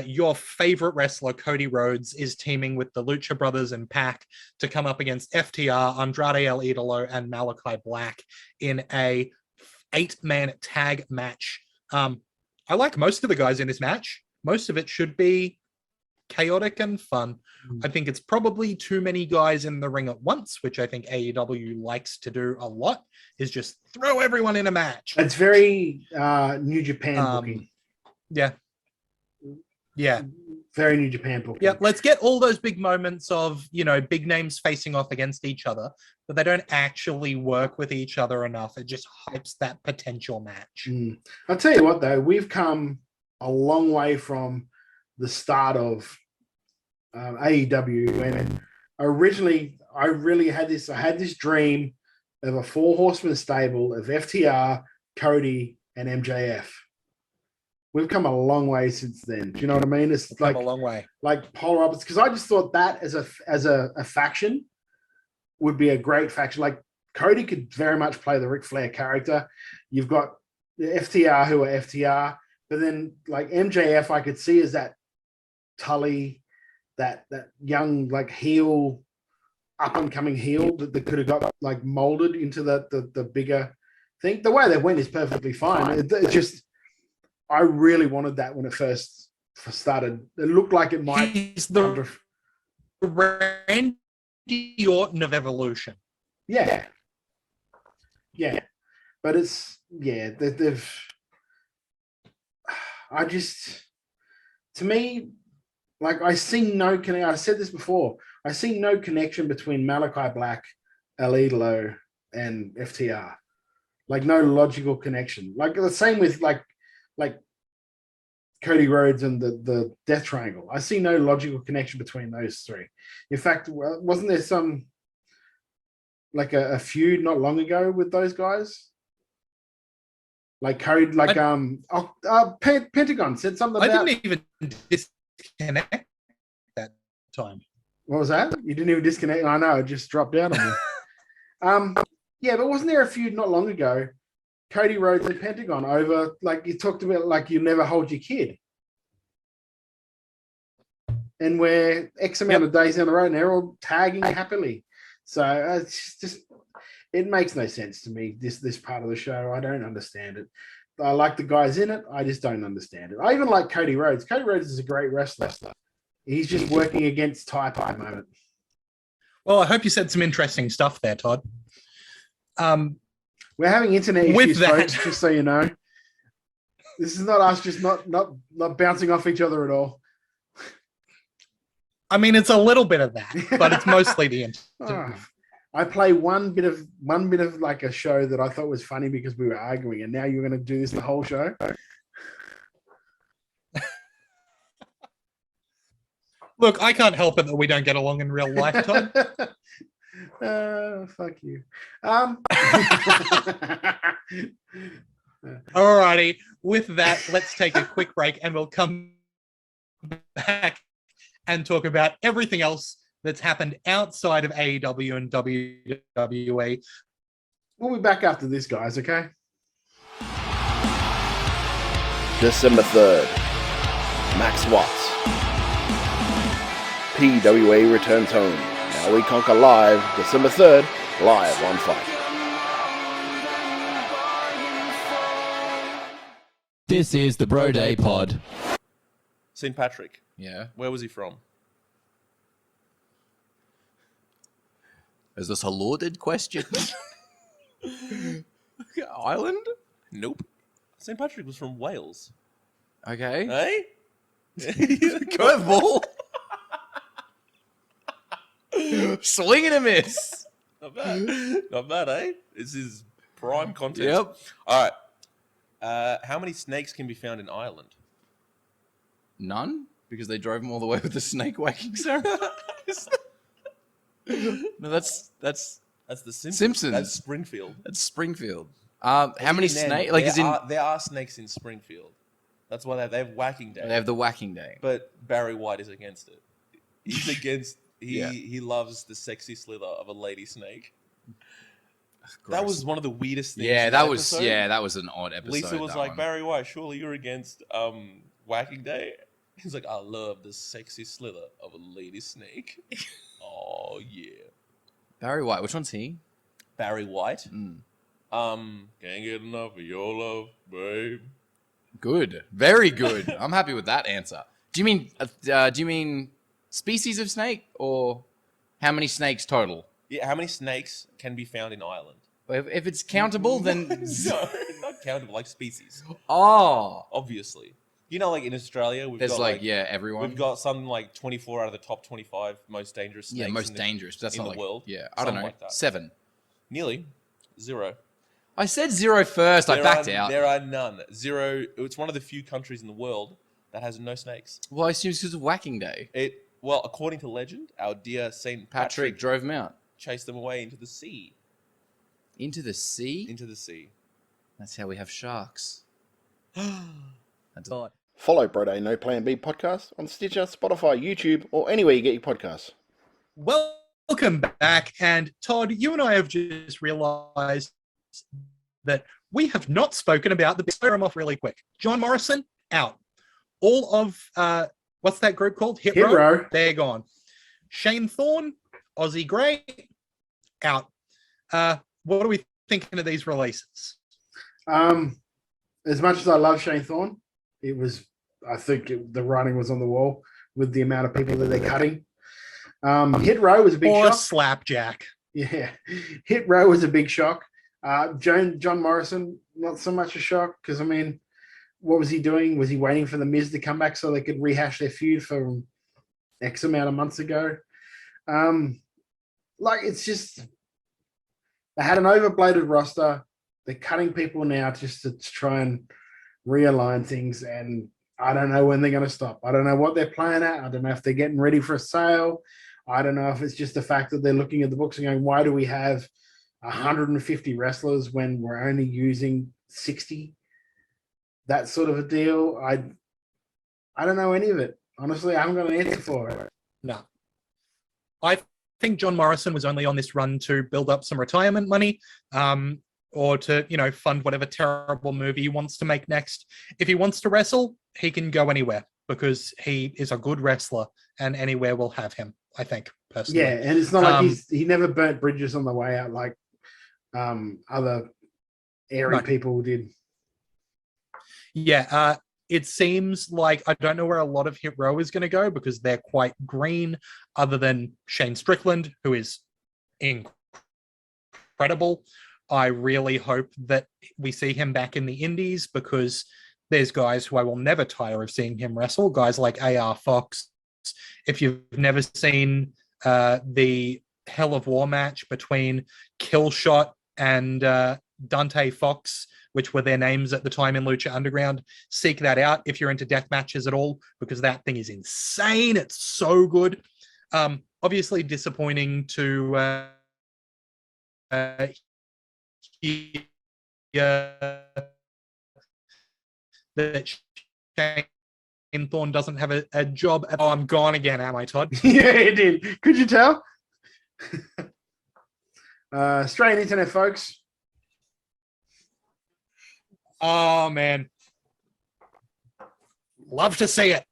Your favorite wrestler, Cody Rhodes, is teaming with the Lucha Brothers and Pac to come up against FTR, Andrade El Idolo, and Malachi Black in a 8-man tag match. I like most of the guys in this match. Most of it should be chaotic and fun. I think it's probably too many guys in the ring at once, which I think AEW likes to do a lot, is just throw everyone in a match. It's very New Japan booking. Yeah. Yeah. Very New Japan booking. Yeah, let's get all those big moments of, big names facing off against each other, but they don't actually work with each other enough. It just hypes that potential match. I'll tell you what, though, we've come a long way from the start of AEW. And originally, I had this dream of a 4-horseman stable of FTR, Cody, and MJF. We've come a long way since then. Do you know what I mean? It's We've come a long way. Like polar opposites. Because I just thought that as a faction would be a great faction. Like Cody could very much play the Ric Flair character. You've got the FTR who are FTR, but then like MJF, I could see as that Tully, that young like heel, up and coming heel that could have got like molded into the bigger thing. The way they went is perfectly fine. It just. I really wanted that when it first started. It looked like it might. He's the Randy Orton of Evolution. Yeah. Yeah. But it's, they've. To me, like I see no connection. I said this before. I see no connection between Malachi Black, El Idolo, and FTR. Like no logical connection. Like the same with like Cody Rhodes and the Death Triangle. I see no logical connection between those three. In fact, wasn't there some like a feud not long ago with those guys? Like Cody, like Pentagon said something about. I didn't even disconnect that time. What was that? You didn't even disconnect. I know, it just dropped out on me. Yeah, but wasn't there a feud not long ago? Cody Rhodes and Pentagon over, like you talked about, like you never hold your kid. And we're X amount of days down the road and they're all tagging happily. So it's just, it makes no sense to me, this part of the show. I don't understand it. I like the guys in it. I just don't understand it. I even like Cody Rhodes. Cody Rhodes is a great wrestler. He's just working against type at the moment. Well, I hope you said some interesting stuff there, Todd. We're having internet issues, With that, folks, just so you know. This is not us just not bouncing off each other at all. I mean, it's a little bit of that, but it's mostly the internet. I play one bit of like a show that I thought was funny because we were arguing, and now you're going to do this the whole show. Look, I can't help it that we don't get along in real life, Todd. Fuck you. Alrighty, with that, let's take a quick break and we'll come back and talk about everything else that's happened outside of AEW and WWE. We'll be back after this, guys, okay? December 3rd, Max Watts. PWA returns home. Now We Conquer Live, December 3rd, live on Fight. This is the Bro Day Pod. St. Patrick. Yeah. Where was he from? Is this a loaded question? Ireland? Nope. St. Patrick was from Wales. Okay. Hey? Curveball. Swing and a miss. Not bad. Not bad, eh? This is Prime content. Yep. All right. How many snakes can be found in Ireland? None, because they drove him all the way with the snake whacking ceremony. No, that's That's the Simpsons. Simpsons. That's Springfield. That's Springfield. How many snakes? Like, there are snakes in Springfield. That's why they have whacking day. they have the whacking day. But Barry White is against it. He's against. Yeah. He loves the sexy slither of a lady snake. Gross. That was one of the weirdest things. Yeah, in that was episode. that was an odd episode. Lisa was that like, one. Barry White, surely you're against whacking day. He's like, I love the sexy slither of a lady snake. Oh yeah, Barry White. Which one's he? Barry White. Mm. Can't get enough of your love, babe. Good, very good. I'm happy with that answer. Do you mean species of snake or how many snakes total? Yeah, how many snakes can be found in Ireland? If it's countable, then No, not countable, like species. oh, Obviously. You know, like in Australia, we've there's got like everyone. we've got something like 24 out of the top 25 most dangerous snakes. most dangerous. That's in not the like world. Yeah, I don't Something know. like that. 7. Nearly 0. I said 0 first. I backed out. There are none. 0. It's one of the few countries in the world that has no snakes. Well, I assume it's because of whacking day. Well, according to legend, our dear Saint Patrick drove him out chased them away into the sea. into the sea. Into the sea. That's how we have sharks. Follow Broday No Plan B podcast on Stitcher, Spotify, YouTube, or anywhere you get your podcasts. Welcome back. And Todd, you and I have just realized that we have not spoken about the fire him off really quick. John Morrison, out. All of, what's that group called? Hit Row? They're gone. Shane Thorne, Aussie Grey, out. What are we thinking of these releases? As much as I love Shane Thorne, I think the writing was on the wall with the amount of people that they're cutting. Hit Row was a big shock. Slapjack. Yeah, Hit Row was a big shock. John Morrison, not so much a shock because, I mean, what was he doing? Was he waiting for The Miz to come back so they could rehash their feud from X amount of months ago? It's just, they had an overbloated roster. They're cutting people now just to try and realign things, and I don't know when they're going to stop. I don't know what they're playing at. I don't know if they're getting ready for a sale. I don't know if it's just the fact that they're looking at the books and going, why do we have 150 wrestlers when we're only using 60? That sort of a deal. I don't know any of it. Honestly, I haven't got an answer for it. No. I think John Morrison was only on this run to build up some retirement money, or to, fund whatever terrible movie he wants to make next. If he wants to wrestle, he can go anywhere because he is a good wrestler and anywhere will have him, I think, personally. Yeah, and it's not like he never burnt bridges on the way out like other airy people did. Yeah, it seems like I don't know where a lot of Hit Row is going to go because they're quite green, other than Shane Strickland, who is incredible. I really hope that we see him back in the indies because there's guys who I will never tire of seeing him wrestle, guys like AR Fox. If you've never seen the Hell of War match between Killshot and Dante Fox, which were their names at the time in Lucha Underground, seek that out if you're into death matches at all, because that thing is insane. It's so good. Obviously disappointing to that Shane Thorne doesn't have a job. Oh, I'm gone again, am I, Todd? Yeah, it did. Could you tell? Australian internet, folks. Oh, man. Love to see it.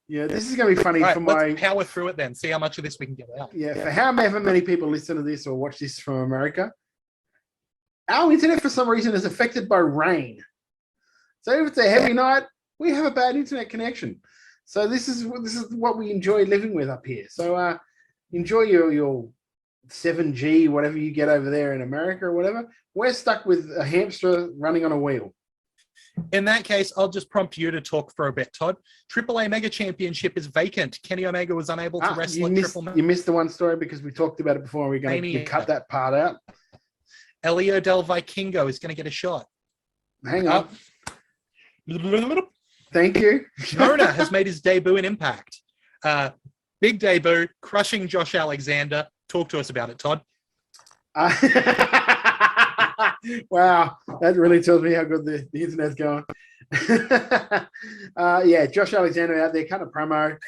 Yeah, this is going to be funny for my... Let's power through it then. See how much of this we can get out. Yeah, for however many people listen to this or watch this from America, our internet for some reason is affected by rain. So if it's a heavy night, we have a bad internet connection. So this is what we enjoy living with up here. So enjoy your 7G, whatever you get over there in America or whatever. We're stuck with a hamster running on a wheel. In that case, I'll just prompt you to talk for a bit, Todd. AAA Mega Championship is vacant. Kenny Omega was unable to wrestle at Triple Mega. You missed the one story because we talked about it before. We're going to cut that part out. Elio Del Vikingo is going to get a shot. Hang on. Uh, Thank you. Jonah has made his debut in Impact. Big debut, crushing Josh Alexander. Talk to us about it, Todd. Wow, that really tells me how good the internet's going. Yeah, Josh Alexander out there, cut a promo.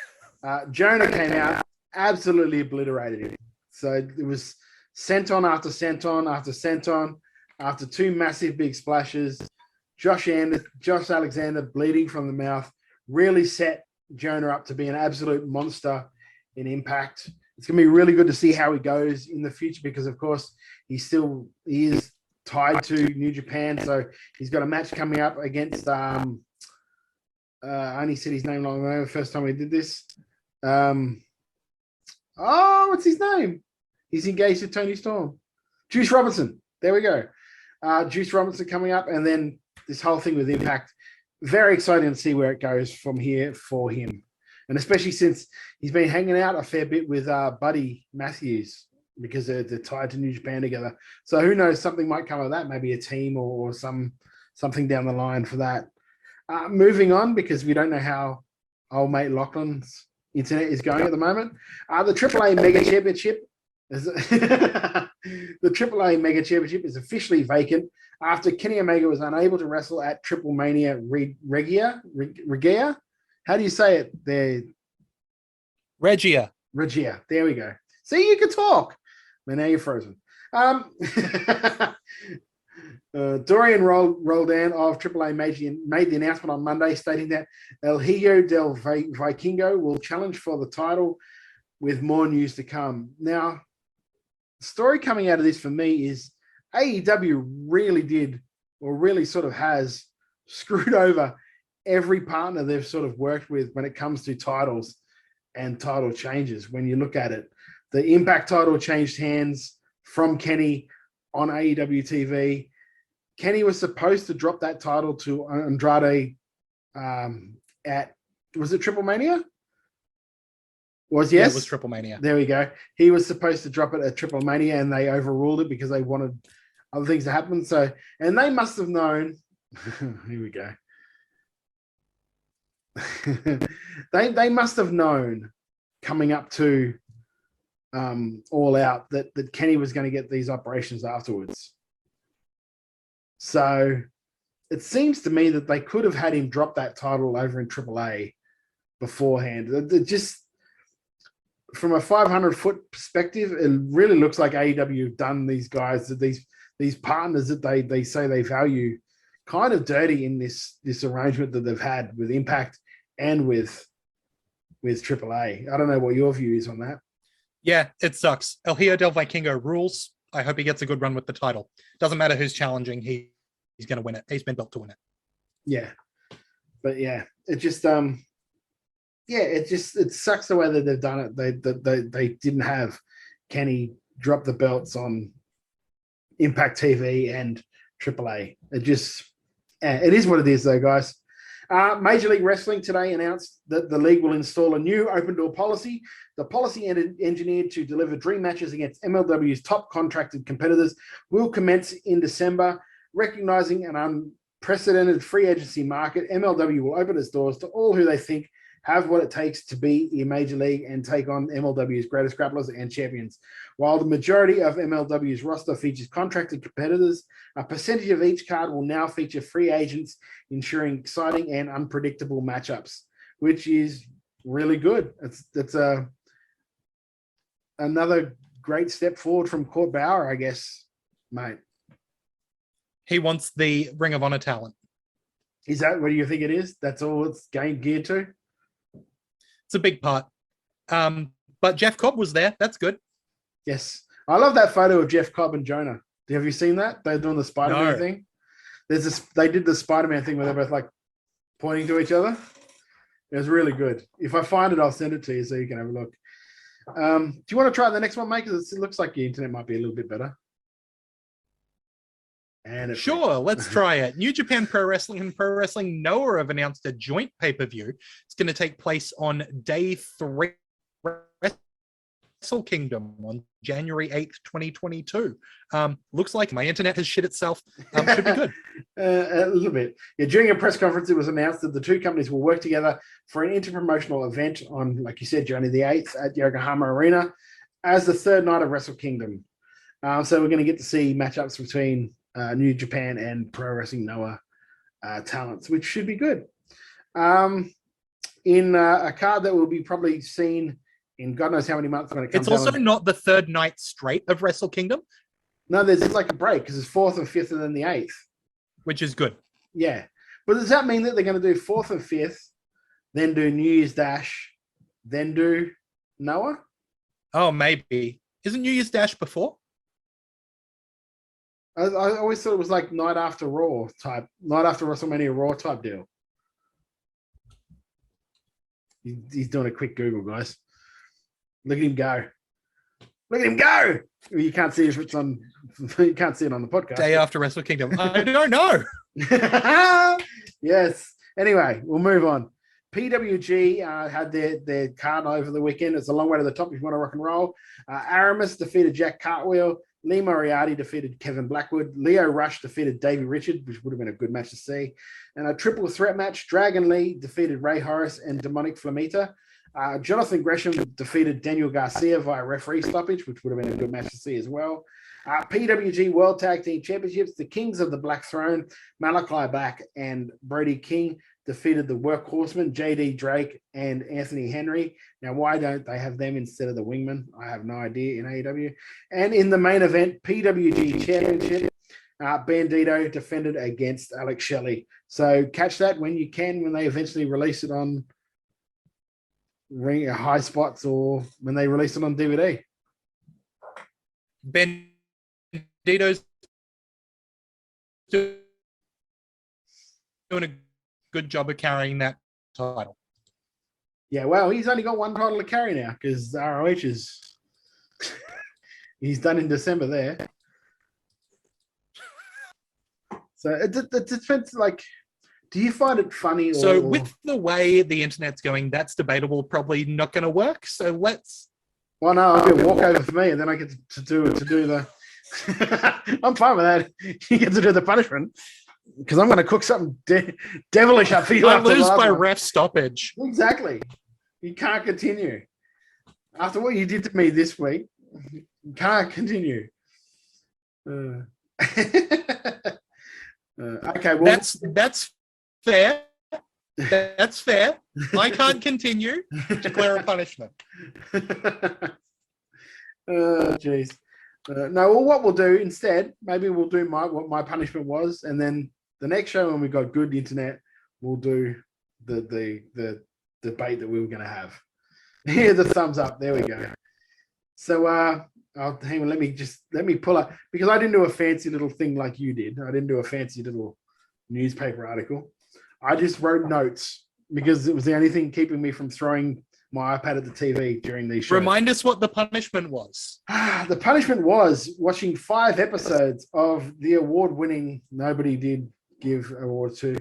Jonah came out, absolutely obliterated him. So it was senton after senton after senton after two massive big splashes. Josh Alexander bleeding from the mouth really set Jonah up to be an absolute monster in Impact. It's going to be really good to see how he goes in the future because, of course, he is tied to New Japan. So he's got a match coming up against, I only said his name long ago, the first time we did this. What's his name? He's engaged to Tony Storm. Juice Robinson. There we go. Juice Robinson coming up. And then this whole thing with Impact. Very exciting to see where it goes from here for him. And especially since he's been hanging out a fair bit with Buddy Matthews because they're tied to New Japan together. So who knows, something might come of that, maybe a team or something down the line for that. Moving on, because we don't know how old mate Lachlan's internet is going at the moment. The AAA Mega Championship the AAA Mega Championship is officially vacant after Kenny Omega was unable to wrestle at Triple Mania Regia. How do you say it there? Regia. There we go. See, you can talk. But now you're frozen. Dorian Roldan of AAA made the announcement on Monday stating that El Hijo del Vikingo will challenge for the title with more news to come. Now, the story coming out of this for me is AEW really sort of has screwed over every partner they've sort of worked with when it comes to titles and title changes. When you look at it, the Impact title changed hands from Kenny on AEW TV. Kenny was supposed to drop that title to Andrade was it Triple Mania? Yes? Yeah, it was Triple Mania. There we go. He was supposed to drop it at Triple Mania and they overruled it because they wanted other things to happen. So, and they must have known, here we go. They must have known coming up to All Out that Kenny was going to get these operations afterwards. So it seems to me that they could have had him drop that title over in AAA beforehand. It just, from a 500-foot perspective, it really looks like AEW have done these guys, that these partners that they say they value, kind of dirty in this arrangement that they've had with Impact and with AAA. I don't know what your view is on that. Yeah, it sucks. El Hijo del Vikingo rules. I hope he gets a good run with the title. Doesn't matter who's challenging, he's going to win it. He's been built to win it. Yeah, but yeah, it just it sucks the way that they've done it. They didn't have Kenny drop the belts on Impact TV and AAA. It is what it is, though, guys. Major League Wrestling today announced that the league will install a new open door policy. The policy engineered to deliver dream matches against MLW's top contracted competitors will commence in December. Recognizing an unprecedented free agency market, MLW will open its doors to all who they think have what it takes to be in Major League and take on MLW's greatest grapplers and champions. While the majority of MLW's roster features contracted competitors, a percentage of each card will now feature free agents, ensuring exciting and unpredictable matchups, which is really good. It's another great step forward from Court Bauer, I guess, mate. He wants the Ring of Honor talent. Is that what do you think it is? That's all it's geared to? It's a big part. But Jeff Cobb was there. That's good. Yes. I love that photo of Jeff Cobb and Jonah. Have you seen that? They're doing the Spider-Man thing. They did the Spider-Man thing where they're both like pointing to each other. It was really good. If I find it, I'll send it to you so you can have a look. Do you want to try the next one, mate? Because it looks like your internet might be a little bit better. And sure, let's try it. New Japan Pro Wrestling and Pro Wrestling Noah have announced a joint pay-per-view. It's going to take place on day 3 Wrestle Kingdom on January 8th, 2022. Looks like my internet has shit itself. Should be good. A little bit. Yeah, during a press conference, it was announced that the two companies will work together for an interpromotional event on, like you said, January the 8th at Yokohama Arena as the third night of Wrestle Kingdom. So we're going to get to see matchups between New Japan and Pro Wrestling Noah talents, which should be good. In a card that will be probably seen in God knows how many months when it comes It's also not the third night straight of Wrestle Kingdom. No, there's like a break because it's 4th and 5th and then the 8th. Which is good. Yeah. But does that mean that they're going to do 4th and 5th, then do New Year's Dash, then do Noah? Oh, maybe. Isn't New Year's Dash before? I always thought it was like night after WrestleMania Raw type deal. He's doing a quick Google, guys. Look at him go. Look at him go. You can't see it on you can't see it on the podcast. Day after Wrestle Kingdom. I don't know. Yes. Anyway, we'll move on. PWG had their card over the weekend. It's a long way to the top if you want to rock and roll. Aramis defeated Jack Cartwheel. Lee Moriarty defeated Kevin Blackwood. Leo Rush defeated Davey Richard, which would have been a good match to see. And a triple threat match, Dragon Lee defeated Ray Horace and Demonic Flamita. Jonathan Gresham defeated Daniel Garcia via referee stoppage, which would have been a good match to see as well. PWG World Tag Team Championships, the Kings of the Black Throne, Malachi Black and Brody King defeated the Workhorsemen, JD Drake and Anthony Henry. Now, why don't they have them instead of the Wingmen? I have no idea in AEW. And in the main event, PWG Championship, Bandito defended against Alex Shelley. So catch that when you can, when they eventually release it on Ring High Spots or when they release it on DVD. Bandito's doing a good job of carrying that title. Yeah, well, he's only got one title to carry now because ROH is he's done in December there. So it depends. Like, do you find it funny? So with the way the internet's going, that's debatable. Probably not going to work. So let's. Well, no, I'll be a walkover for me, and then I get to do the. I'm fine with that. You get to do the punishment because I'm going to cook something devilish up for you. I lose by ref stoppage. Exactly. You can't continue after what you did to me this week. You can't continue. Okay, well, that's fair. That's fair. I can't continue. Declare a punishment. Jeez. No, well, what we'll do instead, maybe we'll do what my punishment was, and then the next show when we got good internet, we'll do the debate that we were going to have. Here, the thumbs up. There we go. So, hang on. Let me pull up because I didn't do a fancy little thing like you did. I didn't do a fancy little newspaper article. I just wrote notes because it was the only thing keeping me from throwing my iPad at the TV during these shows. Remind us what the punishment was. The punishment was watching 5 episodes of the award-winning, nobody did give awards to,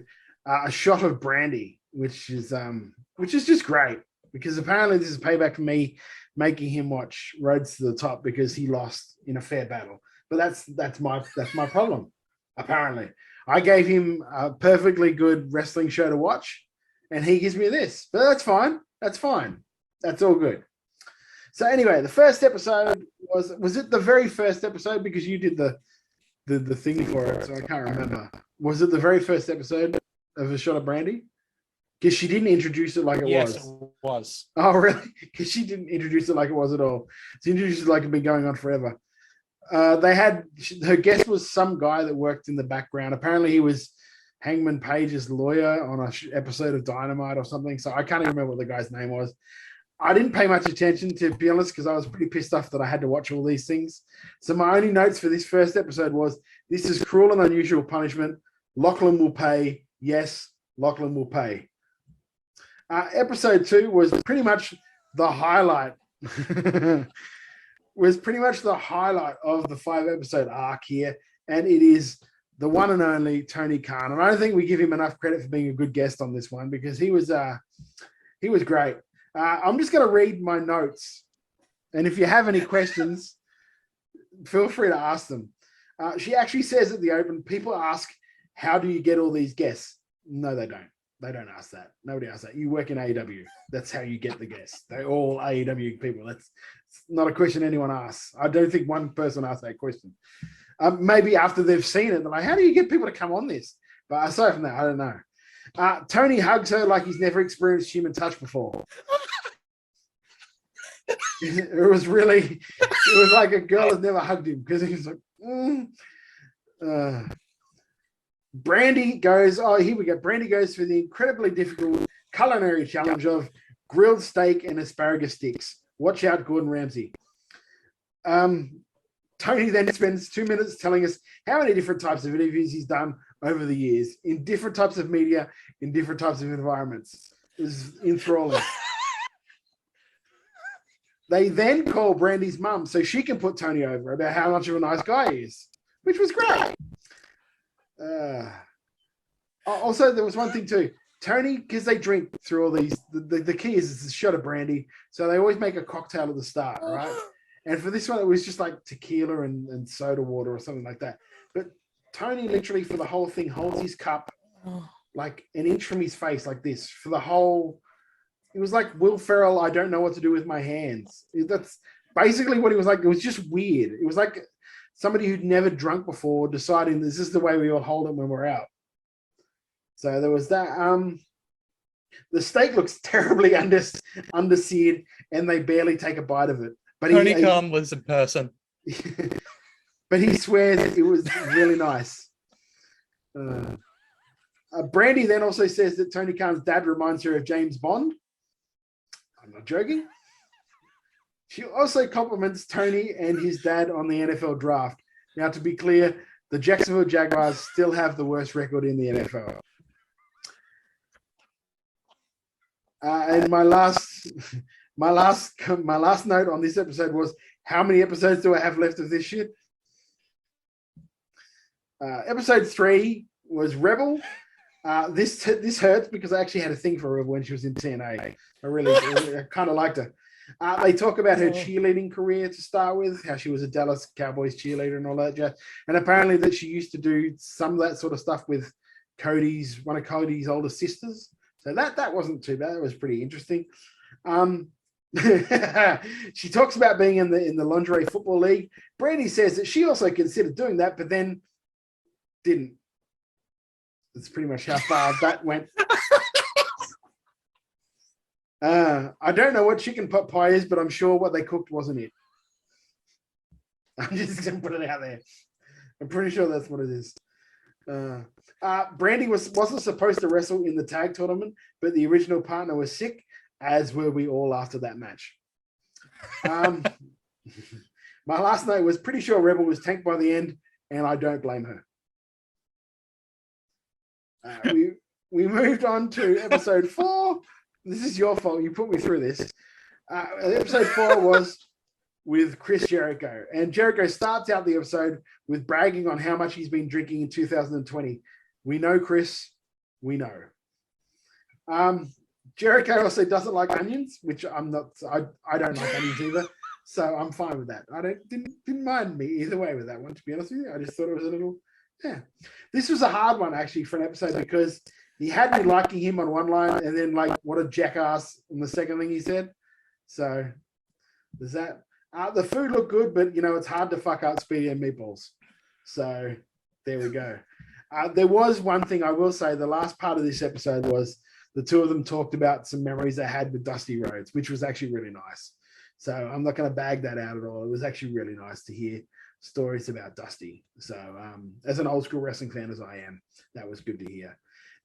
A Shot of Brandy, which is just great because apparently this is payback for me making him watch Roads to the Top because he lost in a fair battle. But that's my problem. Apparently, I gave him a perfectly good wrestling show to watch, and he gives me this. But that's fine. That's fine. That's all good. So anyway, the first episode was it the very first episode because you did the thing for it, so I can't remember. Was it the very first episode of A Shot of Brandy? Because she didn't introduce it like it was. Yes, it was. Oh, really? Because she didn't introduce it like it was at all. She introduced it like it'd been going on forever. Her guest was some guy that worked in the background. Apparently, he was Hangman Page's lawyer on an episode of Dynamite or something. So I can't even remember what the guy's name was. I didn't pay much attention, to be honest, because I was pretty pissed off that I had to watch all these things. So my only notes for this first episode was, this is cruel and unusual punishment. Lachlan will pay. Yes, Lachlan will pay. Episode 2 was pretty much the highlight. Was pretty much the highlight of the 5-episode arc here, and it is the one and only Tony Khan. And I don't think we give him enough credit for being a good guest on this one because he was great. I'm just going to read my notes, and if you have any questions, feel free to ask them. She actually says at the open, people ask, how do you get all these guests? No, they don't. They don't ask that. Nobody asks that. You work in AEW. That's how you get the guests. They're all AEW people. That's not a question anyone asks. I don't think one person asked that question. Maybe after they've seen it, they're like, how do you get people to come on this? But aside from that, I don't know. Tony hugs her like he's never experienced human touch before. It was like a girl has never hugged him because he was like, Brandy goes, here we go. Brandy goes for the incredibly difficult culinary challenge of grilled steak and asparagus sticks. Watch out, Gordon Ramsay. Tony then spends 2 minutes telling us how many different types of interviews he's done over the years in different types of media, in different types of environments. It was enthralling. They then call Brandy's mum so she can put Tony over about how much of a nice guy he is, which was great. Also, there was one thing too. Tony, because they drink through all these, the key is it's a shot of brandy. So they always make a cocktail at the start, right? And for this one, it was just like tequila and soda water or something like that. But Tony literally for the whole thing holds his cup like an inch from his face like this for the whole. It was like Will Ferrell, I don't know what to do with my hands. That's basically what he was like. It was just weird. It was like somebody who'd never drunk before deciding this is the way we all hold it when we're out. So there was that. The steak looks terribly underseared, and they barely take a bite of it. But Tony Khan was in person. But he swears it was really nice. Brandy then also says that Tony Khan's dad reminds her of James Bond. I'm not joking. She also compliments Tony and his dad on the NFL draft. Now, to be clear, the Jacksonville Jaguars still have the worst record in the NFL. And my last note on this episode was, how many episodes do I have left of this shit? Episode 3 was Rebel. This hurts because I actually had a thing for Rebel when she was in TNA. I kind of liked her. They talk about her cheerleading career to start with, how she was a Dallas Cowboys cheerleader and all that jazz. And apparently that she used to do some of that sort of stuff with one of Cody's older sisters. So that wasn't too bad. That was pretty interesting. She talks about being in the lingerie football league. Brandy says that she also considered doing that, but then didn't. That's pretty much how far that went. I don't know what chicken pot pie is, but I'm sure what they cooked wasn't it. I'm just gonna put it out there. I'm pretty sure that's what it is. Brandy wasn't supposed to wrestle in the tag tournament, but the original partner was sick, as were we all after that match. My last note was pretty sure Rebel was tanked by the end, and I don't blame her. We moved on to episode 4. This is your fault. You put me through this. Episode 4 was with Chris Jericho. And Jericho starts out the episode with bragging on how much he's been drinking in 2020. We know, Chris. We know. Jericho also doesn't like onions, which I'm not. I don't like onions either. So I'm fine with that. I didn't mind me either way with that one, to be honest with you. I just thought it was a little, yeah. This was a hard one, actually, for an episode because he had me liking him on one line and then, like, what a jackass on the second thing he said. So there's that. The food looked good, but, you know, it's hard to fuck up Speedy and Meatballs. So there we go. There was one thing I will say. The last part of this episode was the two of them talked about some memories they had with Dusty Rhodes, which was actually really nice. So I'm not going to bag that out at all. It was actually really nice to hear stories about Dusty. So as an old school wrestling fan as I am, that was good to hear.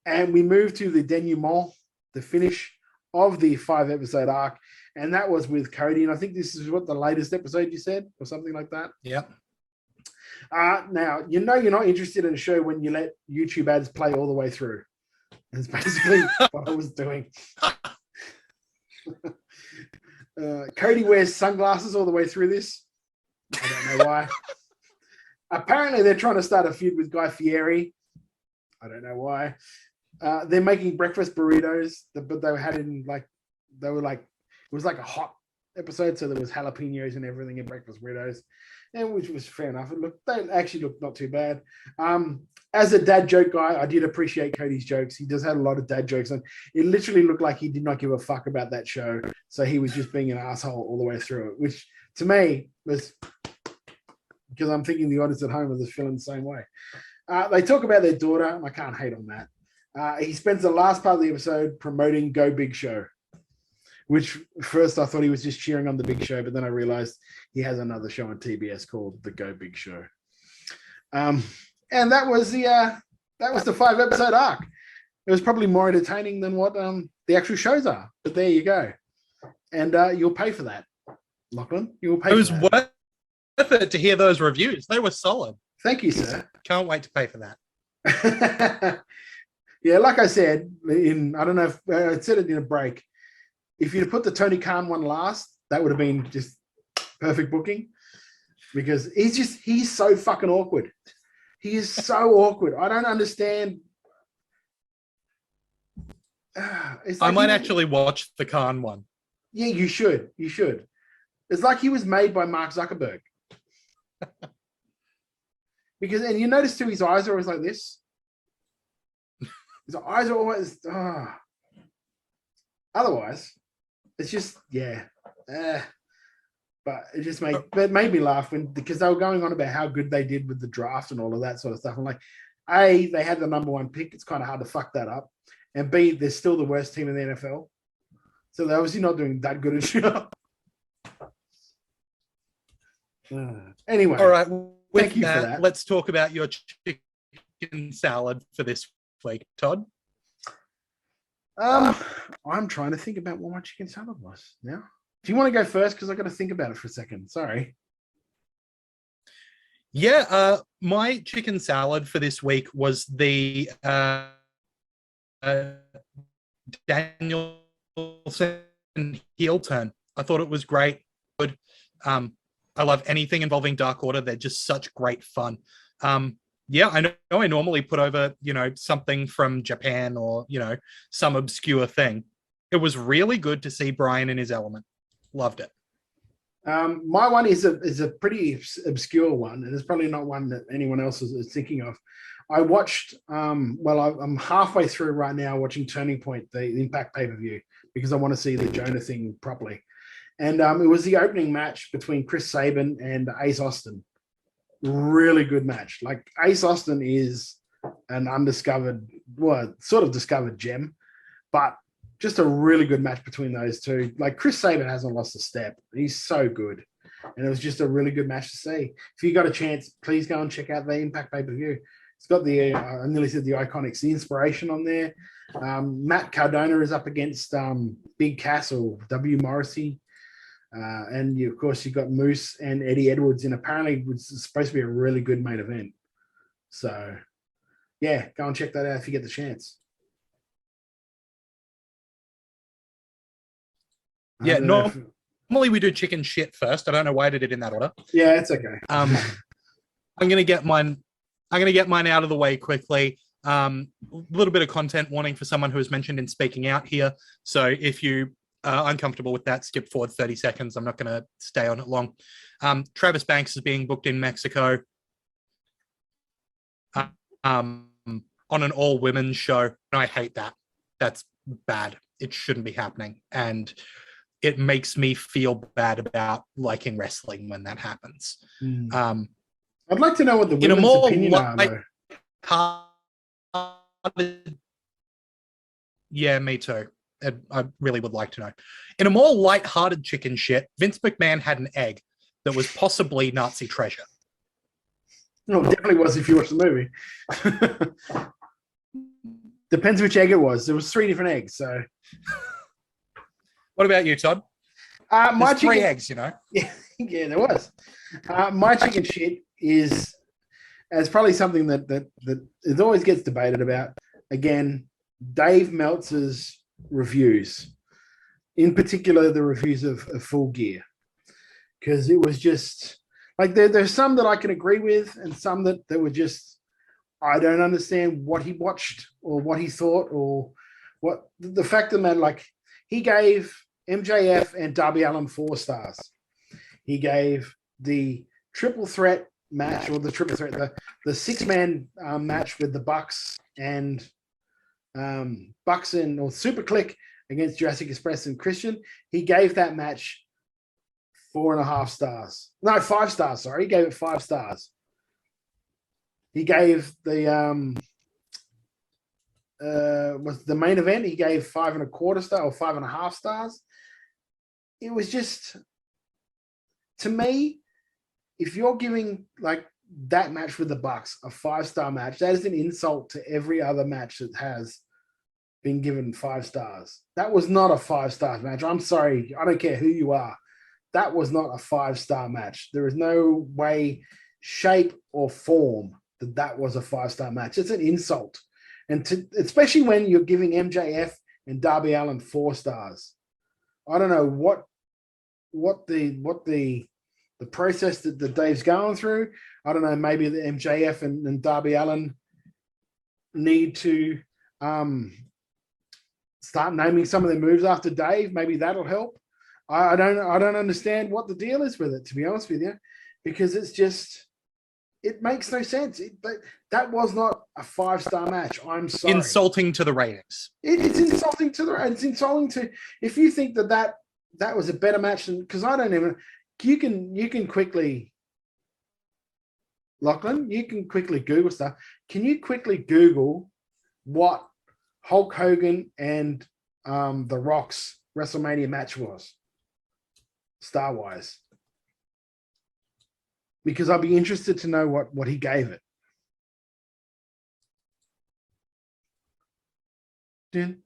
And we moved to the denouement, the finish of the 5-episode arc, and that was with Cody. And I think this is what the latest episode you said, or something like that. Yep. Now, you know you're not interested in a show when you let YouTube ads play all the way through. That's basically what I was doing. Cody wears sunglasses all the way through this. I don't know why. Apparently, they're trying to start a feud with Guy Fieri. I don't know why. They're making breakfast burritos, but they had in like, they were like, it was like a hot episode, so there was jalapenos and everything in breakfast burritos, and which was fair enough. They actually looked not too bad. As a dad joke guy, I did appreciate Cody's jokes. He does have a lot of dad jokes, and it literally looked like he did not give a fuck about that show. So he was just being an asshole all the way through it, which to me was, because I'm thinking the audience at home is feeling the same way. They talk about their daughter, and I can't hate on that. He spends the last part of the episode promoting Go Big Show, which first I thought he was just cheering on the Big Show, but then I realized he has another show on TBS called The Go Big Show. And that was the 5-episode arc. It was probably more entertaining than what the actual shows are. But there you go. And you'll pay for that, Lachlan. You'll pay. It was for that. worth it to hear those reviews. They were solid. Thank you, sir. Can't wait to pay for that. Yeah, like I said, I don't know if I said it in a break. If you'd put the Tony Khan one last, that would have been just perfect booking, because he's so fucking awkward. He is so awkward. I don't understand. It's like I might actually watch the Khan one. Yeah, you should. You should. It's like he was made by Mark Zuckerberg. And you notice too, his eyes are always like this. His eyes are always. Otherwise, it's just but it made me laugh because they were going on about how good they did with the draft and all of that sort of stuff. I'm like, A, they had the number 1 pick. It's kind of hard to fuck that up. And B, they're still the worst team in the NFL. So they're obviously not doing that good a job. Anyway. All right. Thank you for that. Let's talk about your chicken salad for this week, Todd. I'm trying to think about what my chicken salad was now. Do you want to go first? Because I got to think about it for a second. Sorry. Yeah, my chicken salad for this week was the Danielson heel turn. I thought it was great. Good. I love anything involving Dark Order. They're just such great fun. Yeah, I know I normally put over, something from Japan or, some obscure thing. It was really good to see Brian in his element. Loved it. My one is a pretty obscure one, and it's probably not one that anyone else is thinking of. I watched, I'm halfway through right now watching Turning Point, the Impact pay-per-view, because I want to see the Jonah thing properly. And it was the opening match between Chris Sabin and Ace Austin. Really good match. Like, Ace Austin is an undiscovered, sort of discovered gem, but just a really good match between those two. Like, Chris Sabin hasn't lost a step. He's so good. And it was just a really good match to see. If you got a chance, please go and check out the Impact pay-per-view. It's got I nearly said the Iconics, the Inspiration on there. Matt Cardona is up against Big Cass or W. Morrissey. And of course, you've got Moose and Eddie Edwards, and apparently it's supposed to be a really good main event. So, yeah, go and check that out if you get the chance. Yeah, normally we do chicken shit first. I don't know why I did it in that order. Yeah, it's okay. I'm gonna get mine out of the way quickly. A little bit of content warning for someone who is mentioned in Speaking Out here. So if you are uncomfortable with that, skip forward 30 seconds. I'm not going to stay on it long. Travis Banks is being booked in Mexico on an all-women's show. And I hate that. That's bad. It shouldn't be happening. And it makes me feel bad about liking wrestling when that happens. I'd like to know what the women's opinion are, though. Yeah, me too. I really would like to know. In a more light-hearted chicken shit, Vince McMahon had an egg that was possibly Nazi treasure. No, it definitely was if you watch the movie. Depends which egg it was. There was 3 different eggs, so. What about you, Todd? My 3 eggs, Yeah, yeah, there was. My chicken shit is probably something that it always gets debated about. Again, Dave Meltzer's reviews, in particular the reviews of Full Gear, because it was just like there's some that I can agree with and some that were just, I don't understand what he watched or what he thought or what the fact of the matter. Like, he gave MJF and Darby Allin 4 stars. He gave the triple threat match, or the triple threat, the 6-man match with the Bucks and or Super Click against Jurassic Express and Christian. He gave that match 4.5 stars. No, 5 stars. Sorry, he gave it 5 stars. He gave the was the main event. He gave 5.25 stars or 5.5 stars. It was just, to me, if you're giving like that match with the Bucks a 5-star match, that is an insult to every other match that has been given 5 stars. That was not a 5-star match. I'm sorry. I don't care who you are. That was not a 5-star match. There is no way, shape, or form that was a 5-star match. It's an insult. And especially when you're giving MJF and Darby Allin 4 stars. I don't know what the process that Dave's going through. I don't know, maybe the MJF and Darby Allin need to start naming some of their moves after Dave. Maybe that'll help. I don't understand what the deal is with it, to be honest with you, because it makes no sense. That was not a 5-star match. I'm sorry. Insulting to the ratings. It's insulting to it's insulting to, if you think that was a better match than, because I don't even, you can quickly, Lachlan, you can quickly Google stuff. Can you quickly Google what Hulk Hogan and The Rock's WrestleMania match was, star-wise? Because I'd be interested to know what he gave it. I'll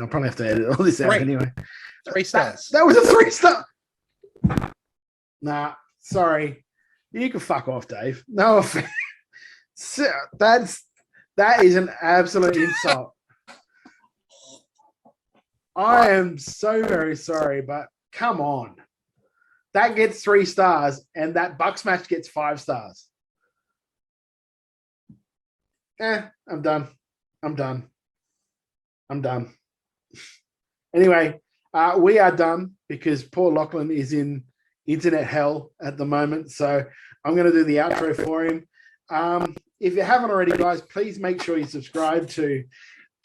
probably have to edit all this out anyway. 3 stars. That was a 3-star. Nah, sorry. You can fuck off, Dave. No offense. That is an absolute insult. I am so very sorry, but come on. That gets 3 stars, and that Bucks match gets 5 stars. I'm done. Anyway, we are done because poor Lachlan is in internet hell at the moment. So I'm going to do the outro for him. If you haven't already, guys, please make sure you subscribe to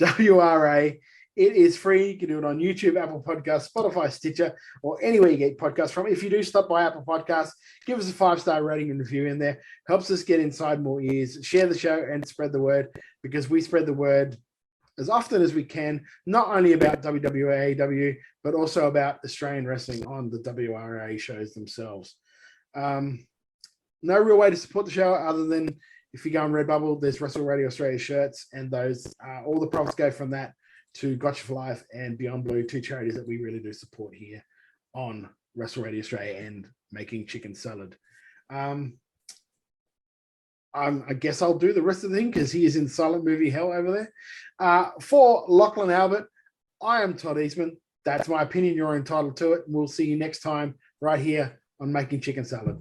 WRA. It is free. You can do it on YouTube, Apple Podcasts, Spotify, Stitcher, or anywhere you get podcasts from. If you do stop by Apple Podcasts, give us a 5-star rating and review in there. Helps us get inside more ears. Share the show and spread the word, because we spread the word as often as we can, not only about WWAW, but also about Australian wrestling on the WRA shows themselves. No real way to support the show other than if you go on Redbubble, there's Wrestle Radio Australia shirts, and those all the profits go from that to Gotcha for Life and Beyond Blue, 2 charities that we really do support here on Wrestle Radio Australia and Making Chicken Salad. I guess I'll do the rest of the thing because he is in silent movie hell over there. For Lachlan Albert, I am Todd Eastman. That's my opinion. You're entitled to it. We'll see you next time right here on Making Chicken Salad.